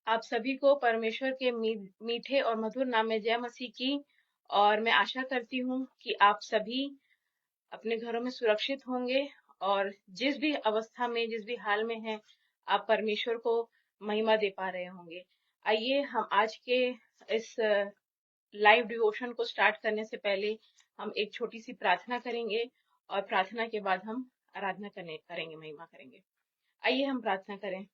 आप सभी को परमेश्वर के मीठे और मधुर नाम में जय मसीह की। और मैं आशा करती हूँ कि आप सभी अपने घरों में सुरक्षित होंगे और जिस भी अवस्था में, जिस भी हाल में हैं, आप परमेश्वर को महिमा दे पा रहे होंगे। आइए हम आज के इस लाइव डिवोशन को स्टार्ट करने से पहले हम एक छोटी सी प्रार्थना करेंगे और प्रार्थना के बाद हम आराधना करेंगे, महिमा करेंगे। आइए हम प्रार्थना करें।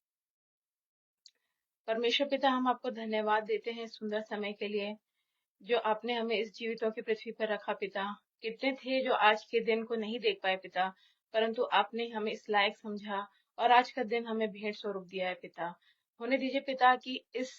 परमेश्वर पिता, हम आपको धन्यवाद देते हैं इस सुंदर समय के लिए जो आपने हमें इस जीवितों की पृथ्वी पर रखा। पिता, कितने थे जो आज के दिन को नहीं देख पाए पिता, परंतु आपने हमें इस लायक समझा और आज का दिन हमें भेंट स्वरूप दिया है। पिता, होने दीजिए पिता कि इस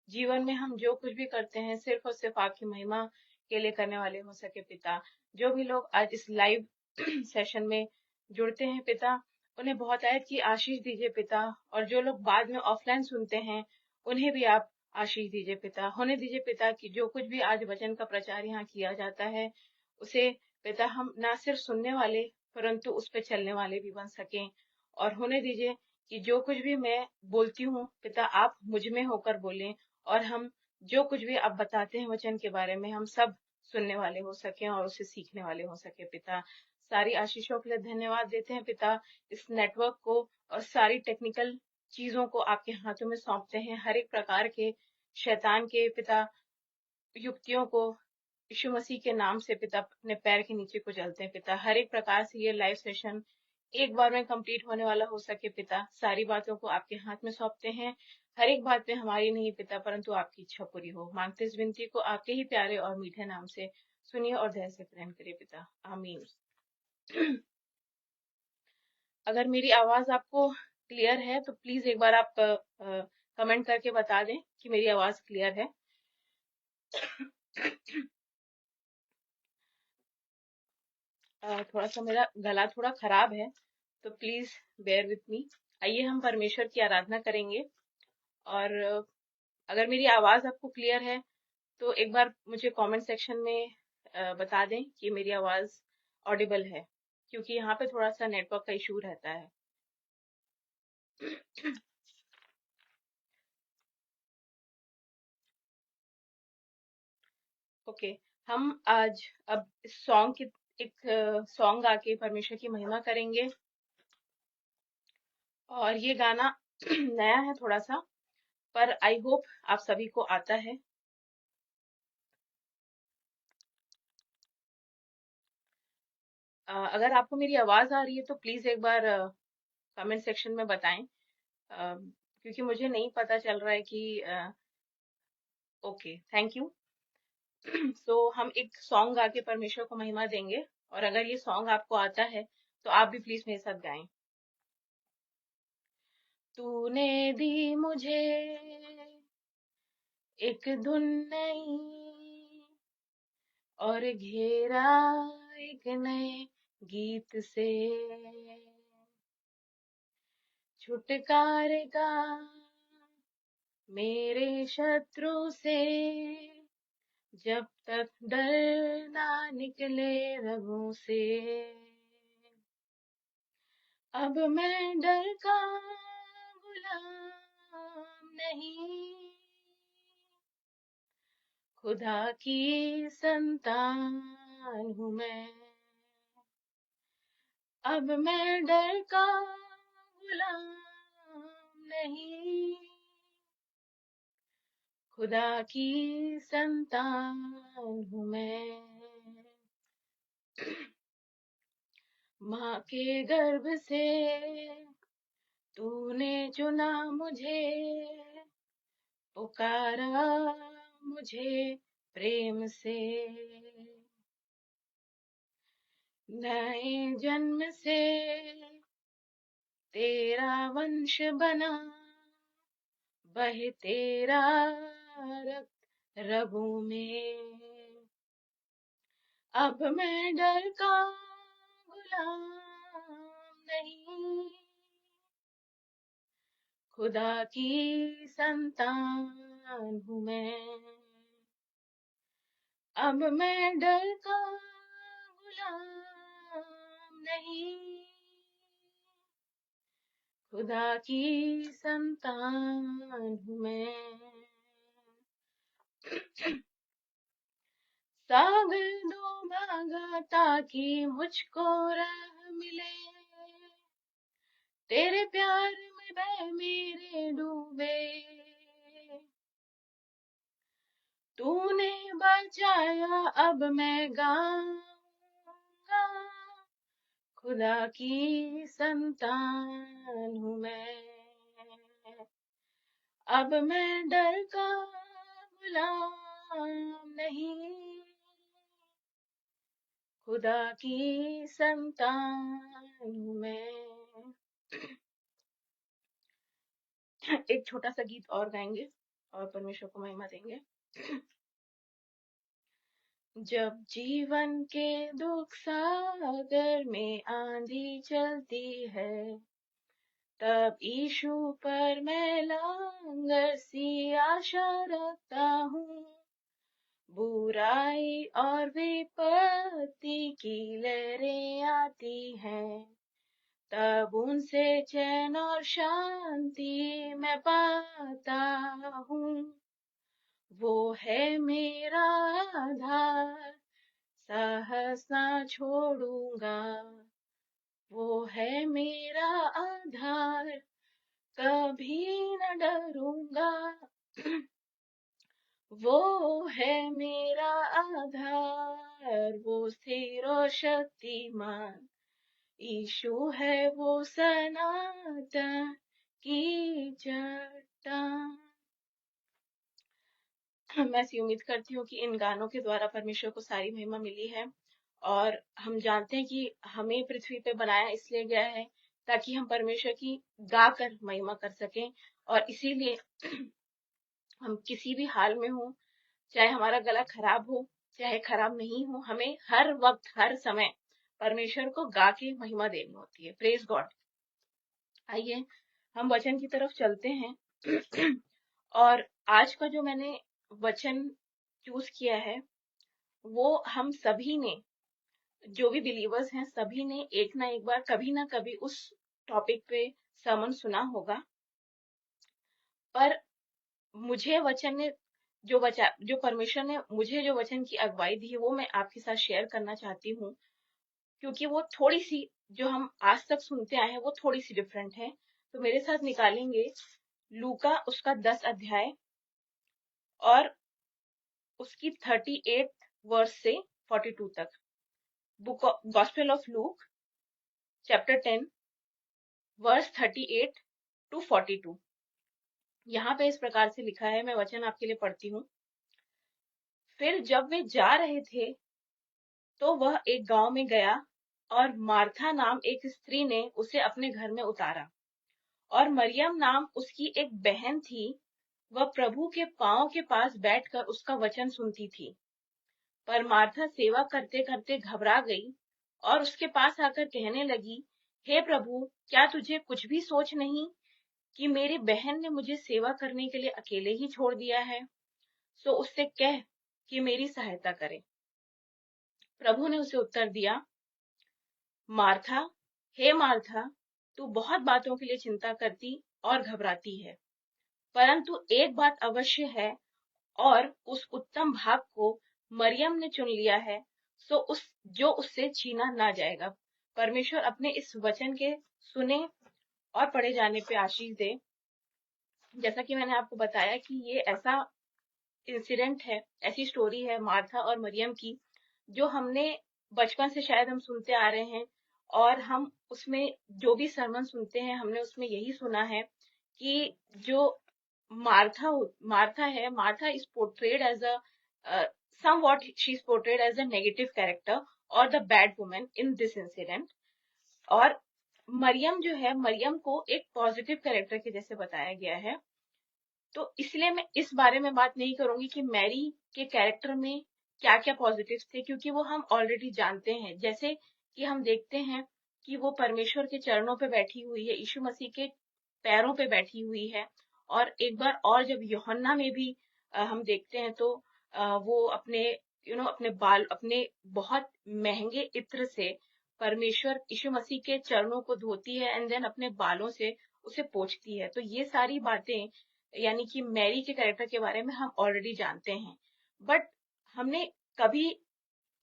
जीवन में हम जो कुछ भी करते हैं सिर्फ और सिर्फ आपकी महिमा के लिए करने वाले हो सके। पिता, जो भी लोग आज इस लाइव सेशन में जुड़ते हैं पिता, उन्हें बहुत आयत की आशीष दीजिए पिता, और जो लोग बाद में ऑफलाइन सुनते हैं उन्हें भी आप आशीष दीजिए पिता। होने दीजिए पिता कि जो कुछ भी आज वचन का प्रचार यहाँ किया जाता है उसे पिता हम ना सिर्फ सुनने वाले परंतु उस पर चलने वाले भी बन सकें। और होने दीजिए कि जो कुछ भी मैं बोलती हूँ पिता, आप मुझ में होकर बोलें और हम जो कुछ भी आप बताते हैं वचन के बारे में हम सब सुनने वाले हो सकें और उसे सीखने वाले हो सके। पिता, सारी आशीषों के लिए धन्यवाद देते हैं पिता। इस नेटवर्क को और सारी टेक्निकल चीजों को आपके हाथों में सौंपते हैं। हर एक प्रकार के शैतान के पिता युक्तियों को यीशु मसीह के नाम से पिता अपने पैर के नीचे कुचलते हैं। पिता, हर एक प्रकार से ये लाइव सेशन एक बार में कंप्लीट होने वाला हो सके। पिता, सारी बातों को आपके हाथ में सौंपते हैं। हर एक बात पे हमारी नहीं पिता परंतु आपकी इच्छा पूरी हो। मांगते इस विनती को आपके ही प्यारे और मीठे नाम से सुनिए और दया से ग्रहण करिए पिता, आमीन। अगर मेरी आवाज आपको क्लियर है तो प्लीज एक बार आप कमेंट करके बता दें कि मेरी आवाज क्लियर है। थोड़ा सा मेरा गला थोड़ा खराब है तो प्लीज बेयर विथ मी। आइए हम परमेश्वर की आराधना करेंगे। और अगर मेरी आवाज आपको क्लियर है तो एक बार मुझे कमेंट सेक्शन में बता दें कि मेरी आवाज ऑडिबल है, क्योंकि यहाँ पे थोड़ा सा नेटवर्क का इशू रहता है। ओके, हम आज अब इस सॉन्ग की एक सॉन्ग गा के परमेश्वर की महिमा करेंगे। और ये गाना नया है थोड़ा सा, पर आई होप आप सभी को आता है। अगर आपको मेरी आवाज आ रही है तो प्लीज एक बार कमेंट सेक्शन में बताएं, क्योंकि मुझे नहीं पता चल रहा है कि ओके, थैंक यू। सो हम एक सॉन्ग गा के परमेश्वर को महिमा देंगे, और अगर ये सॉन्ग आपको आता है तो आप भी प्लीज मेरे साथ गाएं। तूने दी मुझे एक धुन नई और घेरा एक नए गीत से, छुटकारे का मेरे शत्रु से, जब तक डर ना निकले रगों से। अब मैं डर का गुलाम नहीं, खुदा की संतान हूँ मैं। अब मैं डर का गुलाम नहीं, खुदा की संतान हूँ मैं। माँ के गर्भ से तूने चुना मुझे, पुकारा मुझे प्रेम से, नए जन्म से तेरा वंश बना, बहे तेरा रक्त रगों में। अब मैं डर का गुलाम नहीं, खुदा की संतान हूँ मैं। अब मैं डर का गुलाम नहीं, खुदा की संतान हूँ मैं। सागर दो भागा ताकि मुझको राह मिले, तेरे प्यार में बह मेरे डूबे, तूने बचाया अब मैं गाऊंगा, खुदा की संतान हूँ मैं। अब मैं डर का गुलाम नहीं, खुदा की संतान हूँ मैं। एक छोटा सा गीत और गाएंगे और परमेश्वर को महिमा देंगे। जब जीवन के दुख सागर में आंधी चलती है, तब यीशु पर मैं लांगर सी आशा रखता हूँ। बुराई और विपत्ति की लहरें आती हैं, तब उनसे चैन और शांति मैं पाता हूँ। वो है मेरा आधार, साहस ना छोड़ूंगा। वो है मेरा आधार, कभी न डरूंगा। वो है मेरा आधार, वो स्थिर और शक्तिमान। यीशु है वो सनातन की चट्टान। मैं ऐसी उम्मीद करती हूँ कि इन गानों के द्वारा परमेश्वर को सारी महिमा मिली है। और हम जानते हैं कि हमें पृथ्वी पे बनाया इसलिए गया है ताकि हम परमेश्वर की गाकर महिमा कर सकें। और इसीलिए हम किसी भी हाल में हो, चाहे हमारा गला खराब हो चाहे खराब नहीं हो, हमें हर वक्त हर समय परमेश्वर को गा के महिमा देनी होती है। Praise God. आइए हम वचन की तरफ चलते हैं। और आज का जो मैंने वचन चूज किया है, वो हम सभी ने, जो भी बिलीवर्स हैं, सभी ने एक ना एक बार कभी ना कभी उस टॉपिक पे sermon सुना होगा। पर मुझे वचन ने जो परमेश्वर ने मुझे जो वचन की अगुवाई दी है, वो मैं आपके साथ शेयर करना चाहती हूँ, क्योंकि वो थोड़ी सी जो हम आज तक सुनते आए हैं वो थोड़ी सी डिफरेंट है। तो मेरे साथ निकालेंगे लूका उसका 10 अध्याय और उसकी 38 वर्स से 42 तक। Book gospel of Luke chapter 10 verse 38 to 42। यहाँ पे इस प्रकार से लिखा है, मैं वचन आपके लिए पढ़ती हूँ। फिर जब वे जा रहे थे तो वह एक गांव में गया, और मार्था नाम एक स्त्री ने उसे अपने घर में उतारा, और मरियम नाम उसकी एक बहन थी। वह प्रभु के पांव के पास बैठकर उसका वचन सुनती थी। पर मार्था सेवा करते करते घबरा गई और उसके पास आकर कहने लगी, हे प्रभु, क्या तुझे कुछ भी सोच नहीं कि मेरी बहन ने मुझे सेवा करने के लिए अकेले ही छोड़ दिया है? सो उससे कह कि मेरी सहायता करे। प्रभु ने उसे उत्तर दिया, मार्था, हे मार्था, तू बहुत बातों के लिए चिंता करती और घबराती है, परंतु एक बात अवश्य है, और उस उत्तम भाग को मरियम ने चुन लिया है, जो उससे छीना ना जाएगा। परमेश्वर अपने इस वचन के सुने और पढ़े जाने पे आशीष दे। जैसा कि मैंने आपको बताया कि ये ऐसा इंसिडेंट है, ऐसी स्टोरी है मार्था और मरियम की, जो हमने बचपन से शायद हम सुनते आ रहे हैं। और हम उसमें जो भी सरमन सुनते हैं, हमने उसमें यही सुना है कि जो Martha is portrayed as somewhat she is portrayed as a negative character or the bad woman in this incident। और मरियम जो है, मरियम को एक पॉजिटिव कैरेक्टर के जैसे बताया गया है। तो इसलिए मैं इस बारे में बात नहीं करूंगी कि मैरी के कैरेक्टर में क्या क्या पॉजिटिव थे, क्योंकि वो हम ऑलरेडी जानते हैं। जैसे कि हम देखते हैं कि वो परमेश्वर के चरणों पे बैठी हुई है, यीशु मसीह के पैरों पे बैठी हुई है। और एक बार और जब यूहन्ना में भी हम देखते हैं तो वो अपने अपने बहुत महंगे इत्र से परमेश्वर यीशु मसीह के चरणों को धोती है, एंड देन अपने बालों से उसे पोंछती है। तो ये सारी बातें यानी कि मैरी के कैरेक्टर के बारे में हम ऑलरेडी जानते हैं, बट हमने कभी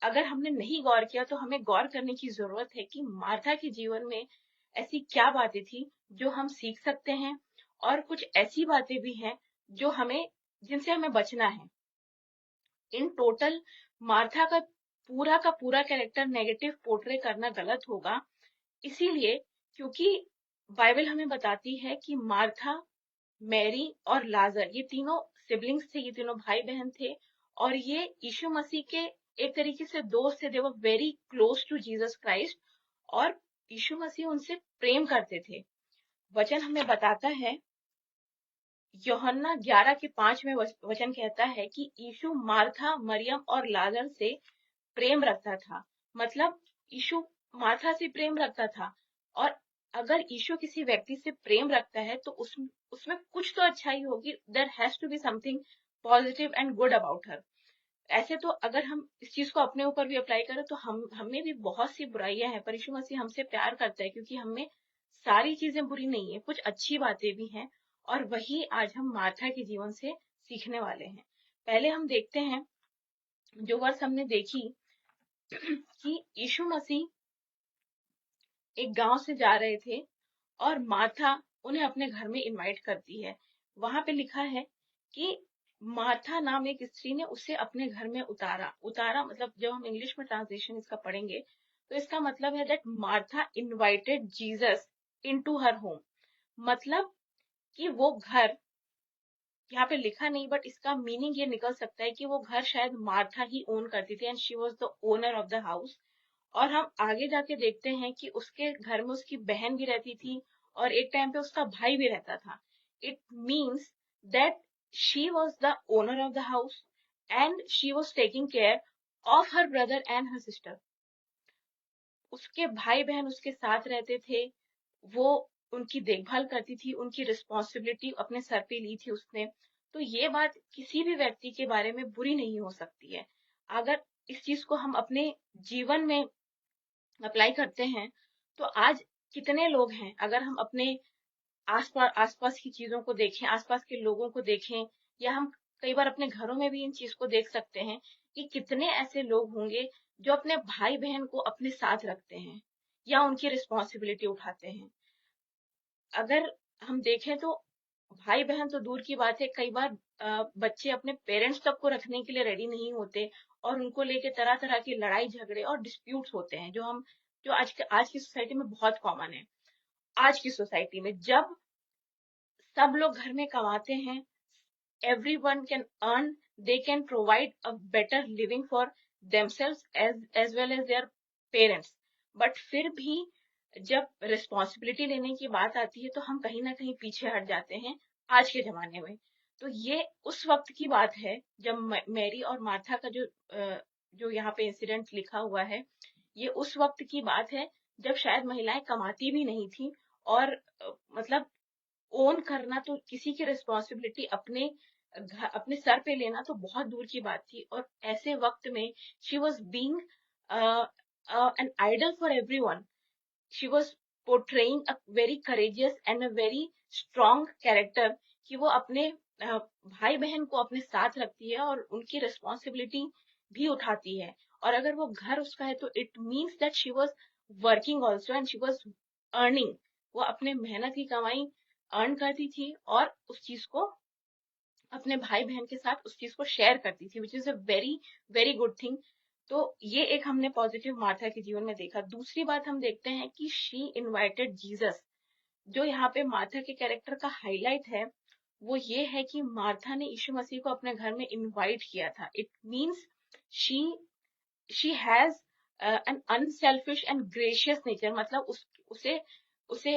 अगर हमने नहीं गौर किया तो हमें गौर करने की जरूरत है कि मार्था के जीवन में ऐसी क्या बातें थी जो हम सीख सकते हैं, और कुछ ऐसी बातें भी हैं जो हमें जिनसे हमें बचना है। इन टोटल मार्था का पूरा कैरेक्टर नेगेटिव पोर्ट्रे करना गलत होगा, इसीलिए क्योंकि बाइबल हमें बताती है कि मार्था, मैरी और लाजर ये तीनों सिबलिंग्स थे, ये तीनों भाई बहन थे, और ये यीशु मसीह के एक तरीके से दोस्त थे। They were very close to Jesus Christ, और यीशु मसीह उनसे प्रेम करते थे। वचन हमें बताता है, यूहन्ना 11 के 5 में वचन कहता है कि यीशु मार्था, मरियम और लाजर से प्रेम रखता था। मतलब यीशु मार्था से प्रेम रखता था, और अगर यीशु किसी व्यक्ति से प्रेम रखता है तो उसमें कुछ तो अच्छाई होगी। There has to be something positive and good about her. ऐसे तो अगर हम इस चीज को अपने ऊपर भी अप्लाई करें तो हमें भी बहुत सी बुराइयां हैं, पर यीशु मसीह हमसे प्यार करता है क्योंकि हमें सारी चीजें बुरी नहीं है, कुछ अच्छी बातें भी हैं, और वही आज हम मार्था के जीवन से सीखने वाले हैं। पहले हम देखते हैं, जो वर्ष हमने देखी कि यीशु मसीह एक गांव से जा रहे थे और मार्था उन्हें अपने घर में इनवाइट करती है। वहां पे लिखा है कि मार्था नाम एक स्त्री ने उसे अपने घर में उतारा। उतारा मतलब जब हम इंग्लिश में ट्रांसलेशन इसका पढ़ेंगे तो इसका मतलब है that Martha invited Jesus into her home. मतलब कि वो घर, यहाँ पे लिखा नहीं बट इसका मीनिंग ये निकल सकता है कि वो घर शायद मार्था ही ओन करती थी, and she was the owner of the house. और हम आगे जाके देखते हैं कि उसके घर में उसकी बहन भी रहती थी, और एक टाइम पे उसका भाई भी रहता था। It means that she was the owner of the house, and she was taking care of her brother and her sister. उसके भाई बहन उसके साथ रहते थे, वो उनकी देखभाल करती थी, उनकी रिस्पॉन्सिबिलिटी अपने सर पे ली थी उसने। तो ये बात किसी भी व्यक्ति के बारे में बुरी नहीं हो सकती है। अगर इस चीज को हम अपने जीवन में अप्लाई करते हैं तो आज कितने लोग हैं, अगर हम अपने आसपास की चीजों को देखें, आसपास के लोगों को देखें, या हम कई बार अपने घरों में भी इन चीज को देख सकते हैं कि कितने ऐसे लोग होंगे जो अपने भाई बहन को अपने साथ रखते हैं या उनकी रिस्पॉन्सिबिलिटी उठाते हैं। अगर हम देखें तो भाई बहन तो दूर की बात है, कई बार बच्चे अपने पेरेंट्स तक को रखने के लिए रेडी नहीं होते, और उनको लेके तरह तरह की लड़ाई झगड़े और डिस्प्यूट्स होते हैं, जो आज की सोसाइटी में बहुत कॉमन है। आज की सोसाइटी में जब सब लोग घर में कमाते हैं, everyone can earn, they can provide a better living for themselves as well as their parents, but फिर भी जब रिस्पॉन्सिबिलिटी लेने की बात आती है तो हम कहीं ना कहीं पीछे हट जाते हैं आज के जमाने में। तो ये उस वक्त की बात है जब मैरी और मार्था का जो यहाँ पे इंसिडेंट लिखा हुआ है, ये उस वक्त की बात है जब शायद महिलाएं कमाती भी नहीं थी, और मतलब ओन करना तो किसी की रिस्पॉन्सिबिलिटी अपने सर पे लेना तो बहुत दूर की बात थी। और ऐसे वक्त में she was being an idol for everyone. She was portraying a very courageous and a very strong character, कि वो अपने भाई बहन को अपने साथ रखती है और उनकी रिस्पॉन्सिबिलिटी भी उठाती है। और अगर वो घर उसका है तो it means that she was working also and she was earning. वो अपने मेहनत की कमाई अर्न करती थी और उस चीज को अपने भाई बहन के साथ उस चीज को शेयर करती थी, which is a very very good thing. तो ये एक हमने पॉजिटिव मार्था के जीवन में देखा। दूसरी बात हम देखते हैं कि शी इनवाइटेड जीसस। जो यहाँ पे मार्था के कैरेक्टर का हाईलाइट है वो ये है कि मार्था ने यीशु मसीह को अपने घर में इनवाइट किया था। It means she she has an unselfish and gracious nature. मतलब उसे उसे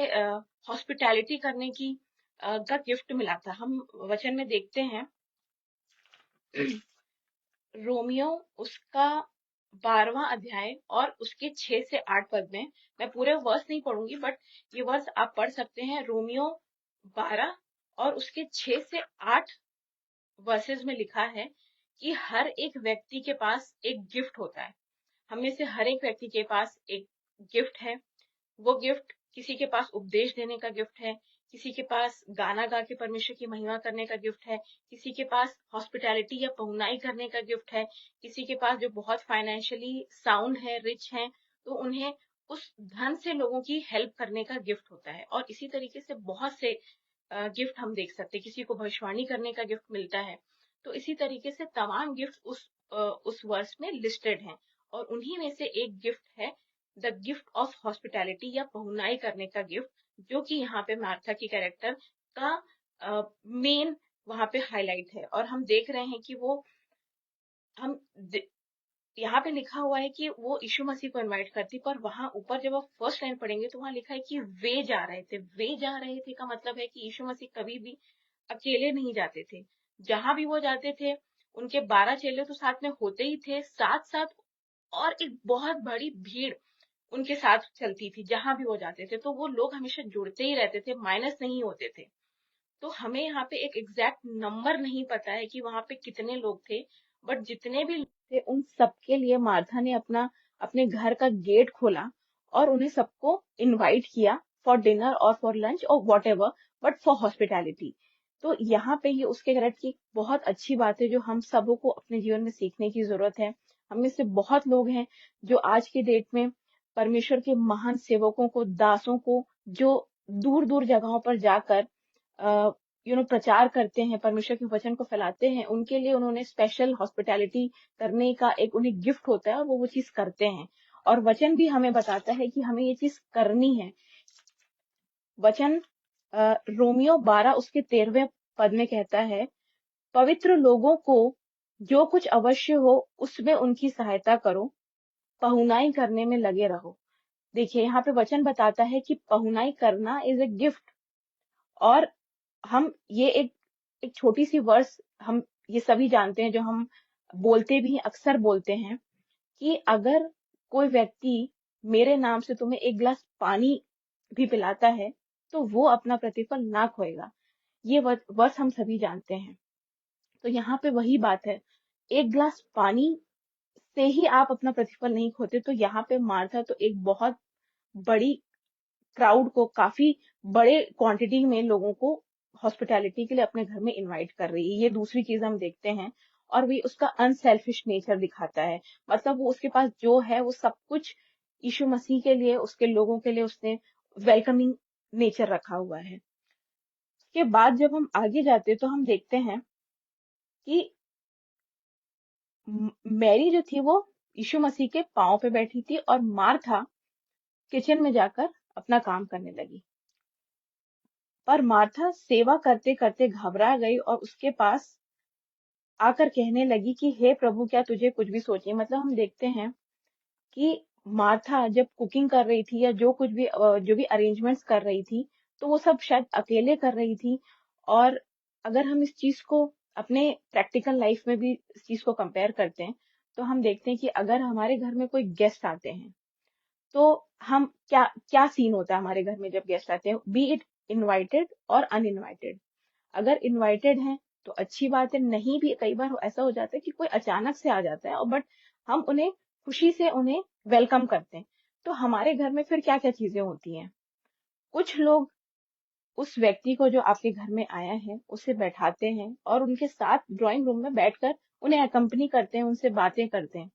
हॉस्पिटैलिटी करने की का गिफ्ट मिला था। हम वचन में देखते हैं रोमियो उसका 12वां अध्याय और उसके 6 से 8 पद में, मैं पूरे वर्स नहीं पढ़ूंगी बट ये वर्स आप पढ़ सकते हैं। रोमियो 12 और उसके 6 से 8 वर्सेस में लिखा है कि हर एक व्यक्ति के पास एक गिफ्ट होता है। हम में से हर एक व्यक्ति के पास एक गिफ्ट है। वो गिफ्ट किसी के पास उपदेश देने का गिफ्ट है, किसी के पास गाना गा के परमेश्वर की महिमा करने का गिफ्ट है, किसी के पास हॉस्पिटैलिटी या पहुनाई करने का गिफ्ट है, किसी के पास जो बहुत फाइनेंशियली साउंड है, रिच है, तो उन्हें उस धन से लोगों की हेल्प करने का गिफ्ट होता है। और इसी तरीके से बहुत से गिफ्ट हम देख सकते हैं। किसी को भविष्यवाणी करने का गिफ्ट मिलता है। तो इसी तरीके से तमाम गिफ्ट उस वर्ष में लिस्टेड हैं। और उन्हीं में से एक गिफ्ट है द गिफ्ट ऑफ हॉस्पिटैलिटी या पहुनाई करने का गिफ्ट, जो कि यहाँ पे मार्था की कैरेक्टर का मेन वहां पे हाईलाइट है। और हम देख रहे हैं कि वो हम यहाँ पे लिखा हुआ है कि वो यीशु मसीह को इनवाइट करती, पर वहां ऊपर जब आप फर्स्ट लाइन पढ़ेंगे तो वहां लिखा है कि वे जा रहे थे। वे जा रहे थे का मतलब है कि यीशु मसीह कभी भी अकेले नहीं जाते थे। जहां भी वो जाते थे, उनके 12 चेले तो साथ में होते ही थे, साथ साथ और एक बहुत बड़ी भीड़ उनके साथ चलती थी। जहां भी वो जाते थे तो वो लोग हमेशा जुड़ते ही रहते थे, माइनस नहीं होते थे। तो हमें यहाँ पे एक एग्जैक्ट नंबर नहीं पता है कि वहां पे कितने लोग थे, बट जितने भी लोग थे उन सबके लिए मार्था ने अपने घर का गेट खोला और उन्हें सबको इनवाइट किया फॉर डिनर और फॉर लंच और what ever, but for hospitality. तो यहाँ पे ये उसके कैरेक्टर की बहुत अच्छी बात है जो हम सबों को अपने जीवन में सीखने की जरूरत है। हम में से बहुत लोग हैं जो आज के डेट में परमेश्वर के महान सेवकों को, दासों को, जो दूर दूर जगहों पर जाकर प्रचार करते हैं, परमेश्वर के वचन को फैलाते हैं, उनके लिए उन्होंने स्पेशल हॉस्पिटैलिटी करने का एक उन्हें गिफ्ट होता है और वो चीज करते हैं। और वचन भी हमें बताता है कि हमें ये चीज करनी है। वचन रोमियो 12 उसके 13वें पद में कहता है, पवित्र लोगों को जो कुछ अवश्य हो उसमें उनकी सहायता करो, पहुनाई करने में लगे रहो। देखिए यहाँ पे वचन बताता है कि पहुनाई करना इज ए गिफ्ट। और हम ये एक छोटी सी वर्स हम ये सभी जानते हैं, जो हम बोलते भी हैं, अक्सर बोलते हैं कि अगर कोई व्यक्ति मेरे नाम से तुम्हें एक गिलास पानी भी पिलाता है तो वो अपना प्रतिफल ना खोएगा। ये वर्स हम सभी जानते हैं। तो यहाँ पे वही बात है, एक गिलास पानी से ही आप अपना प्रतिफल नहीं खोते। तो यहाँ पे मार्था तो एक बहुत बड़ी क्राउड को, काफी बड़े क्वांटिटी में लोगों को हॉस्पिटैलिटी के लिए अपने घर में इनवाइट कर रही है। ये दूसरी चीज हम देखते हैं। और भी उसका अनसेल्फिश नेचर दिखाता है। मतलब वो उसके पास जो है वो सब कुछ यीशु मसीह के लिए, उसके लोगों के लिए उसने वेलकमिंग नेचर रखा हुआ है। उसके बाद जब हम आगे जाते तो हम देखते हैं कि मैरी जो थी वो यीशु मसीह के पांव पे बैठी थी और मार्था किचन में जाकर अपना काम करने लगी। पर मार्था सेवा करते करते घबरा गई और उसके पास आकर कहने लगी कि हे प्रभु, क्या तुझे कुछ भी सोचिए। मतलब हम देखते हैं कि मार्था जब कुकिंग कर रही थी या जो कुछ भी जो भी अरेंजमेंट्स कर रही थी, तो वो सब शायद अकेले कर रही थी। और अगर हम इस चीज को अपने प्रैक्टिकल लाइफ में भी इस चीज को कंपेयर करते हैं, तो हम देखते हैं कि अगर हमारे घर में कोई गेस्ट आते हैं तो हम क्या क्या सीन होता है हमारे घर में जब गेस्ट आते हैं, बी इट इनवाइटेड और अनइनवाइटेड। अगर इनवाइटेड हैं तो अच्छी बात है, नहीं भी कई बार ऐसा हो जाता है कि कोई अचानक से आ जाता है और बट हम उन्हें खुशी से उन्हें वेलकम करते हैं। तो हमारे घर में फिर क्या क्या चीजें होती हैं, कुछ लोग उस व्यक्ति को जो आपके घर में आया है उसे बैठाते हैं और उनके साथ ड्राइंग रूम में बैठकर उन्हें अकम्पनी करते हैं, उनसे बातें करते हैं।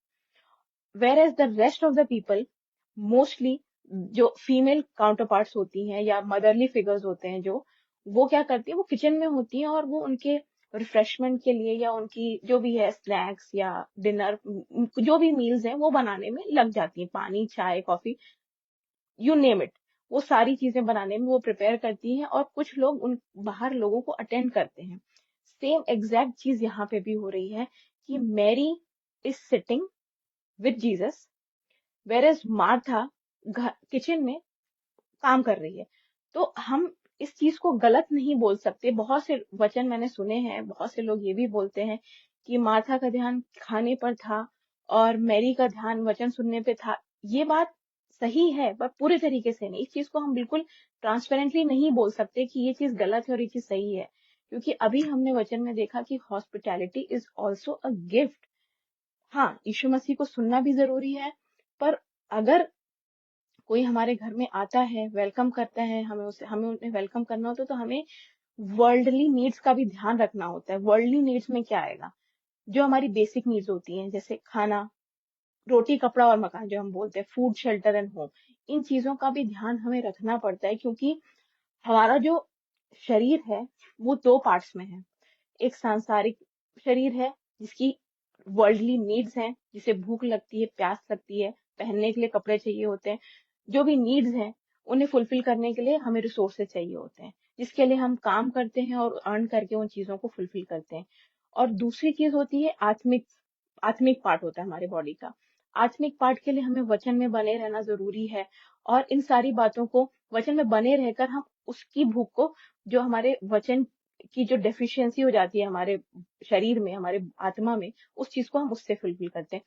Whereas the rest of the people, mostly जो फीमेल काउंटर पार्ट्स होती हैं या मदरली फिगर्स होते हैं, जो वो क्या करती है, वो किचन में होती हैं और वो उनके रिफ्रेशमेंट के लिए या उनकी जो भी है स्नैक्स या डिनर, जो भी मील्स हैं वो बनाने में लग जाती हैं। पानी, चाय, कॉफी, यू नेम इट, वो सारी चीजें बनाने में वो प्रिपेयर करती हैं और कुछ लोग उन बाहर लोगों को अटेंड करते हैं। सेम एग्जैक्ट चीज यहाँ पे भी हो रही है कि Mary is sitting with Jesus, whereas Martha kitchen में काम कर रही है। तो हम इस चीज को गलत नहीं बोल सकते। बहुत से वचन मैंने सुने हैं, बहुत से लोग ये भी बोलते हैं कि मार्था का ध्यान खाने पर था और मैरी का ध्यान वचन सुनने पे था। ये बात सही है पर पूरे तरीके से नहीं। इस चीज को हम बिल्कुल ट्रांसपेरेंटली नहीं बोल सकते कि ये चीज गलत है और ये चीज सही है, क्योंकि अभी हमने वचन में देखा कि hospitality is also a gift. हाँ, यीशु मसीह को सुनना भी जरूरी है, पर अगर कोई हमारे घर में आता है, वेलकम करता है, हमें उन्हें वेलकम करना होता है, तो हमें वर्ल्डली नीड्स का भी ध्यान रखना होता है। वर्ल्डली नीड्स में क्या आएगा? जो हमारी बेसिक नीड्स होती हैं, जैसे खाना, रोटी, कपड़ा और मकान, जो हम बोलते हैं फूड, शेल्टर एंड होम। इन चीजों का भी ध्यान हमें रखना पड़ता है, क्योंकि हमारा जो शरीर है वो दो पार्ट्स में है। एक सांसारिक शरीर है, जिसकी वर्ल्डली नीड्स हैं, जिसे भूख लगती है, प्यास लगती है, पहनने के लिए कपड़े चाहिए होते हैं। जो भी नीड्स हैं, उन्हें फुलफिल करने के लिए हमें रिसोर्सेज चाहिए होते हैं, जिसके लिए हम काम करते हैं और अर्न करके उन चीजों को फुलफिल करते हैं। और दूसरी चीज होती है आत्मिक। आत्मिक पार्ट होता है हमारे बॉडी का। आत्मिक पार्ट के लिए हमें वचन में बने रहना जरूरी है। और इन सारी बातों को वचन में बने रहकर हम उसकी भूख को, जो हमारे वचन की जो डेफिशिएंसी हो जाती है हमारे शरीर में, हमारे आत्मा में, उस चीज को हम उससे फुलफिल करते हैं।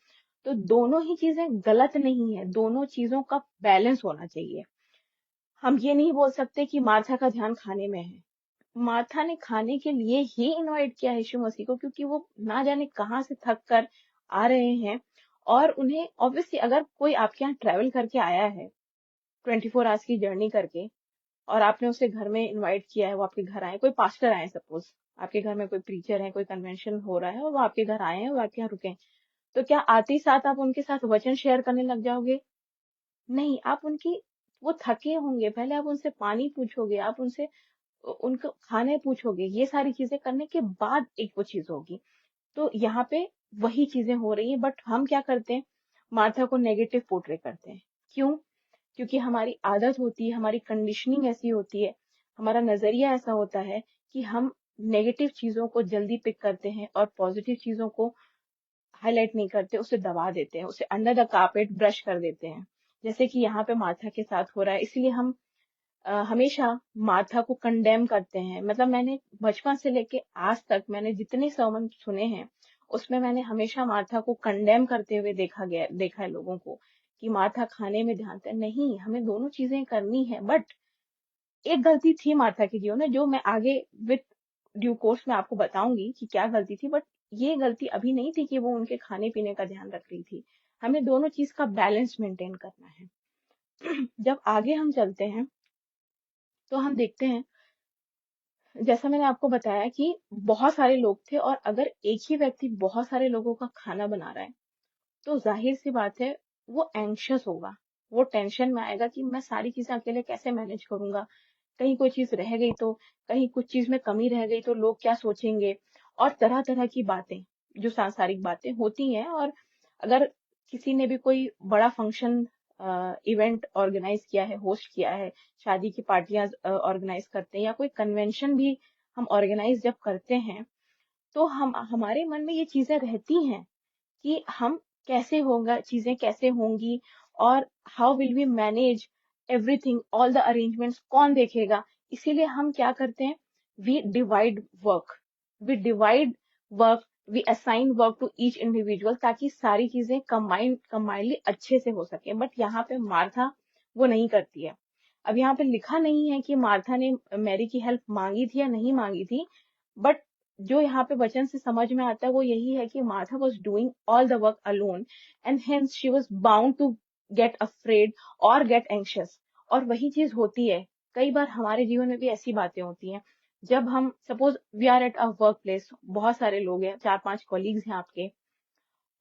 तो दोनों ही चीजें गलत नहीं है, दोनों चीजों का बैलेंस होना चाहिए। हम ये नहीं बोल सकते कि मार्था का ध्यान खाने में है। मार्था ने खाने के लिए ही इनवाइट किया है यीशु मसीह को, क्योंकि वो ना जाने कहाँ से थक कर आ रहे हैं। और उन्हें ऑब्वियसली, अगर कोई आपके यहाँ ट्रेवल करके आया है 24 आवर्स की जर्नी करके, और आपने उसे घर में इनवाइट किया है, वो आपके घर आए, कोई पास्टर आए, सपोज आपके घर में कोई प्रीचर है, कोई कन्वेंशन हो रहा है और वो आपके घर आए हैं, वो आपके यहाँ रुके हैं, तो क्या आते ही साथ आप उनके साथ वचन शेयर करने लग जाओगे? नहीं, आप उनकी, वो थके होंगे, पहले आप उनसे पानी पूछोगे, आप उनसे उनको खाने पूछोगे, ये सारी चीजें करने के बाद एक वो चीज होगी। तो यहाँ पे वही चीजें हो रही हैं, बट हम क्या करते हैं? मार्था को नेगेटिव पोर्ट्रे करते हैं। क्यों? क्योंकि हमारी आदत होती है, हमारी कंडीशनिंग ऐसी होती है, हमारा नजरिया ऐसा होता है कि हम नेगेटिव चीजों को जल्दी पिक करते हैं और पॉजिटिव चीजों को हाईलाइट नहीं करते, उसे दबा देते हैं, उसे अंडर द कारपेट ब्रश कर देते हैं, जैसे कि यहाँ पे मार्था के साथ हो रहा है। इसलिए हम हमेशा मार्था को कंडेम करते हैं। मतलब मैंने बचपन से लेके आज तक मैंने जितने सर्मन सुने हैं, उसमें मैंने हमेशा मार्था को कंडेम करते हुए देखा है लोगों को, कि मार्था खाने में ध्यान दें। नहीं, हमें दोनों चीजें करनी है, बट एक गलती थी मार्था की जीवन में, जो मैं आगे विद ड्यू कोर्स में आपको बताऊंगी कि क्या गलती थी। बट ये गलती अभी नहीं थी कि वो उनके खाने पीने का ध्यान रख रही थी। हमें दोनों चीज का बैलेंस मेंटेन करना है। जब आगे हम चलते हैं, तो हम देखते हैं, जैसा मैंने आपको बताया कि बहुत सारे लोग थे, और अगर एक ही व्यक्ति बहुत सारे लोगों का खाना बना रहा है, तो जाहिर सी बात है वो एंग्शियस होगा। वो टेंशन में आएगा कि मैं सारी चीजें अकेले कैसे मैनेज करूंगा, कहीं कोई चीज रह गई तो, कहीं कुछ चीज में कमी रह गई तो लोग क्या सोचेंगे, और तरह तरह की बातें, जो सांसारिक बातें होती हैं। और अगर किसी ने भी कोई बड़ा फंक्शन, इवेंट ऑर्गेनाइज किया है, होस्ट किया है, शादी की पार्टियां ऑर्गेनाइज करते हैं, या कोई कन्वेंशन भी हम ऑर्गेनाइज जब करते हैं, तो हम हमारे मन में ये चीजें रहती हैं कि हम कैसे होगा, चीजें कैसे होंगी, और how will we manage everything, all the arrangements कौन देखेगा। इसीलिए हम क्या करते हैं? We divide work, we divide work, we assign work to each individual, ताकि सारी चीजें कंबाइनली अच्छे से हो सके। बट यहाँ पे मार्था वो नहीं करती है। अब यहाँ पे लिखा नहीं है कि मार्था ने मैरी की हेल्प मांगी थी या नहीं मांगी थी, बट जो यहाँ पे वचन से समझ में आता है वो यही है कि Martha was doing all the work alone, and hence she was bound to get afraid or get anxious। और वही चीज होती है, कई बार हमारे जीवन में भी ऐसी बातें होती हैं। जब हम suppose we are at a workplace, बहुत सारे लोग हैं, 4-5 कॉलीग्स हैं आपके,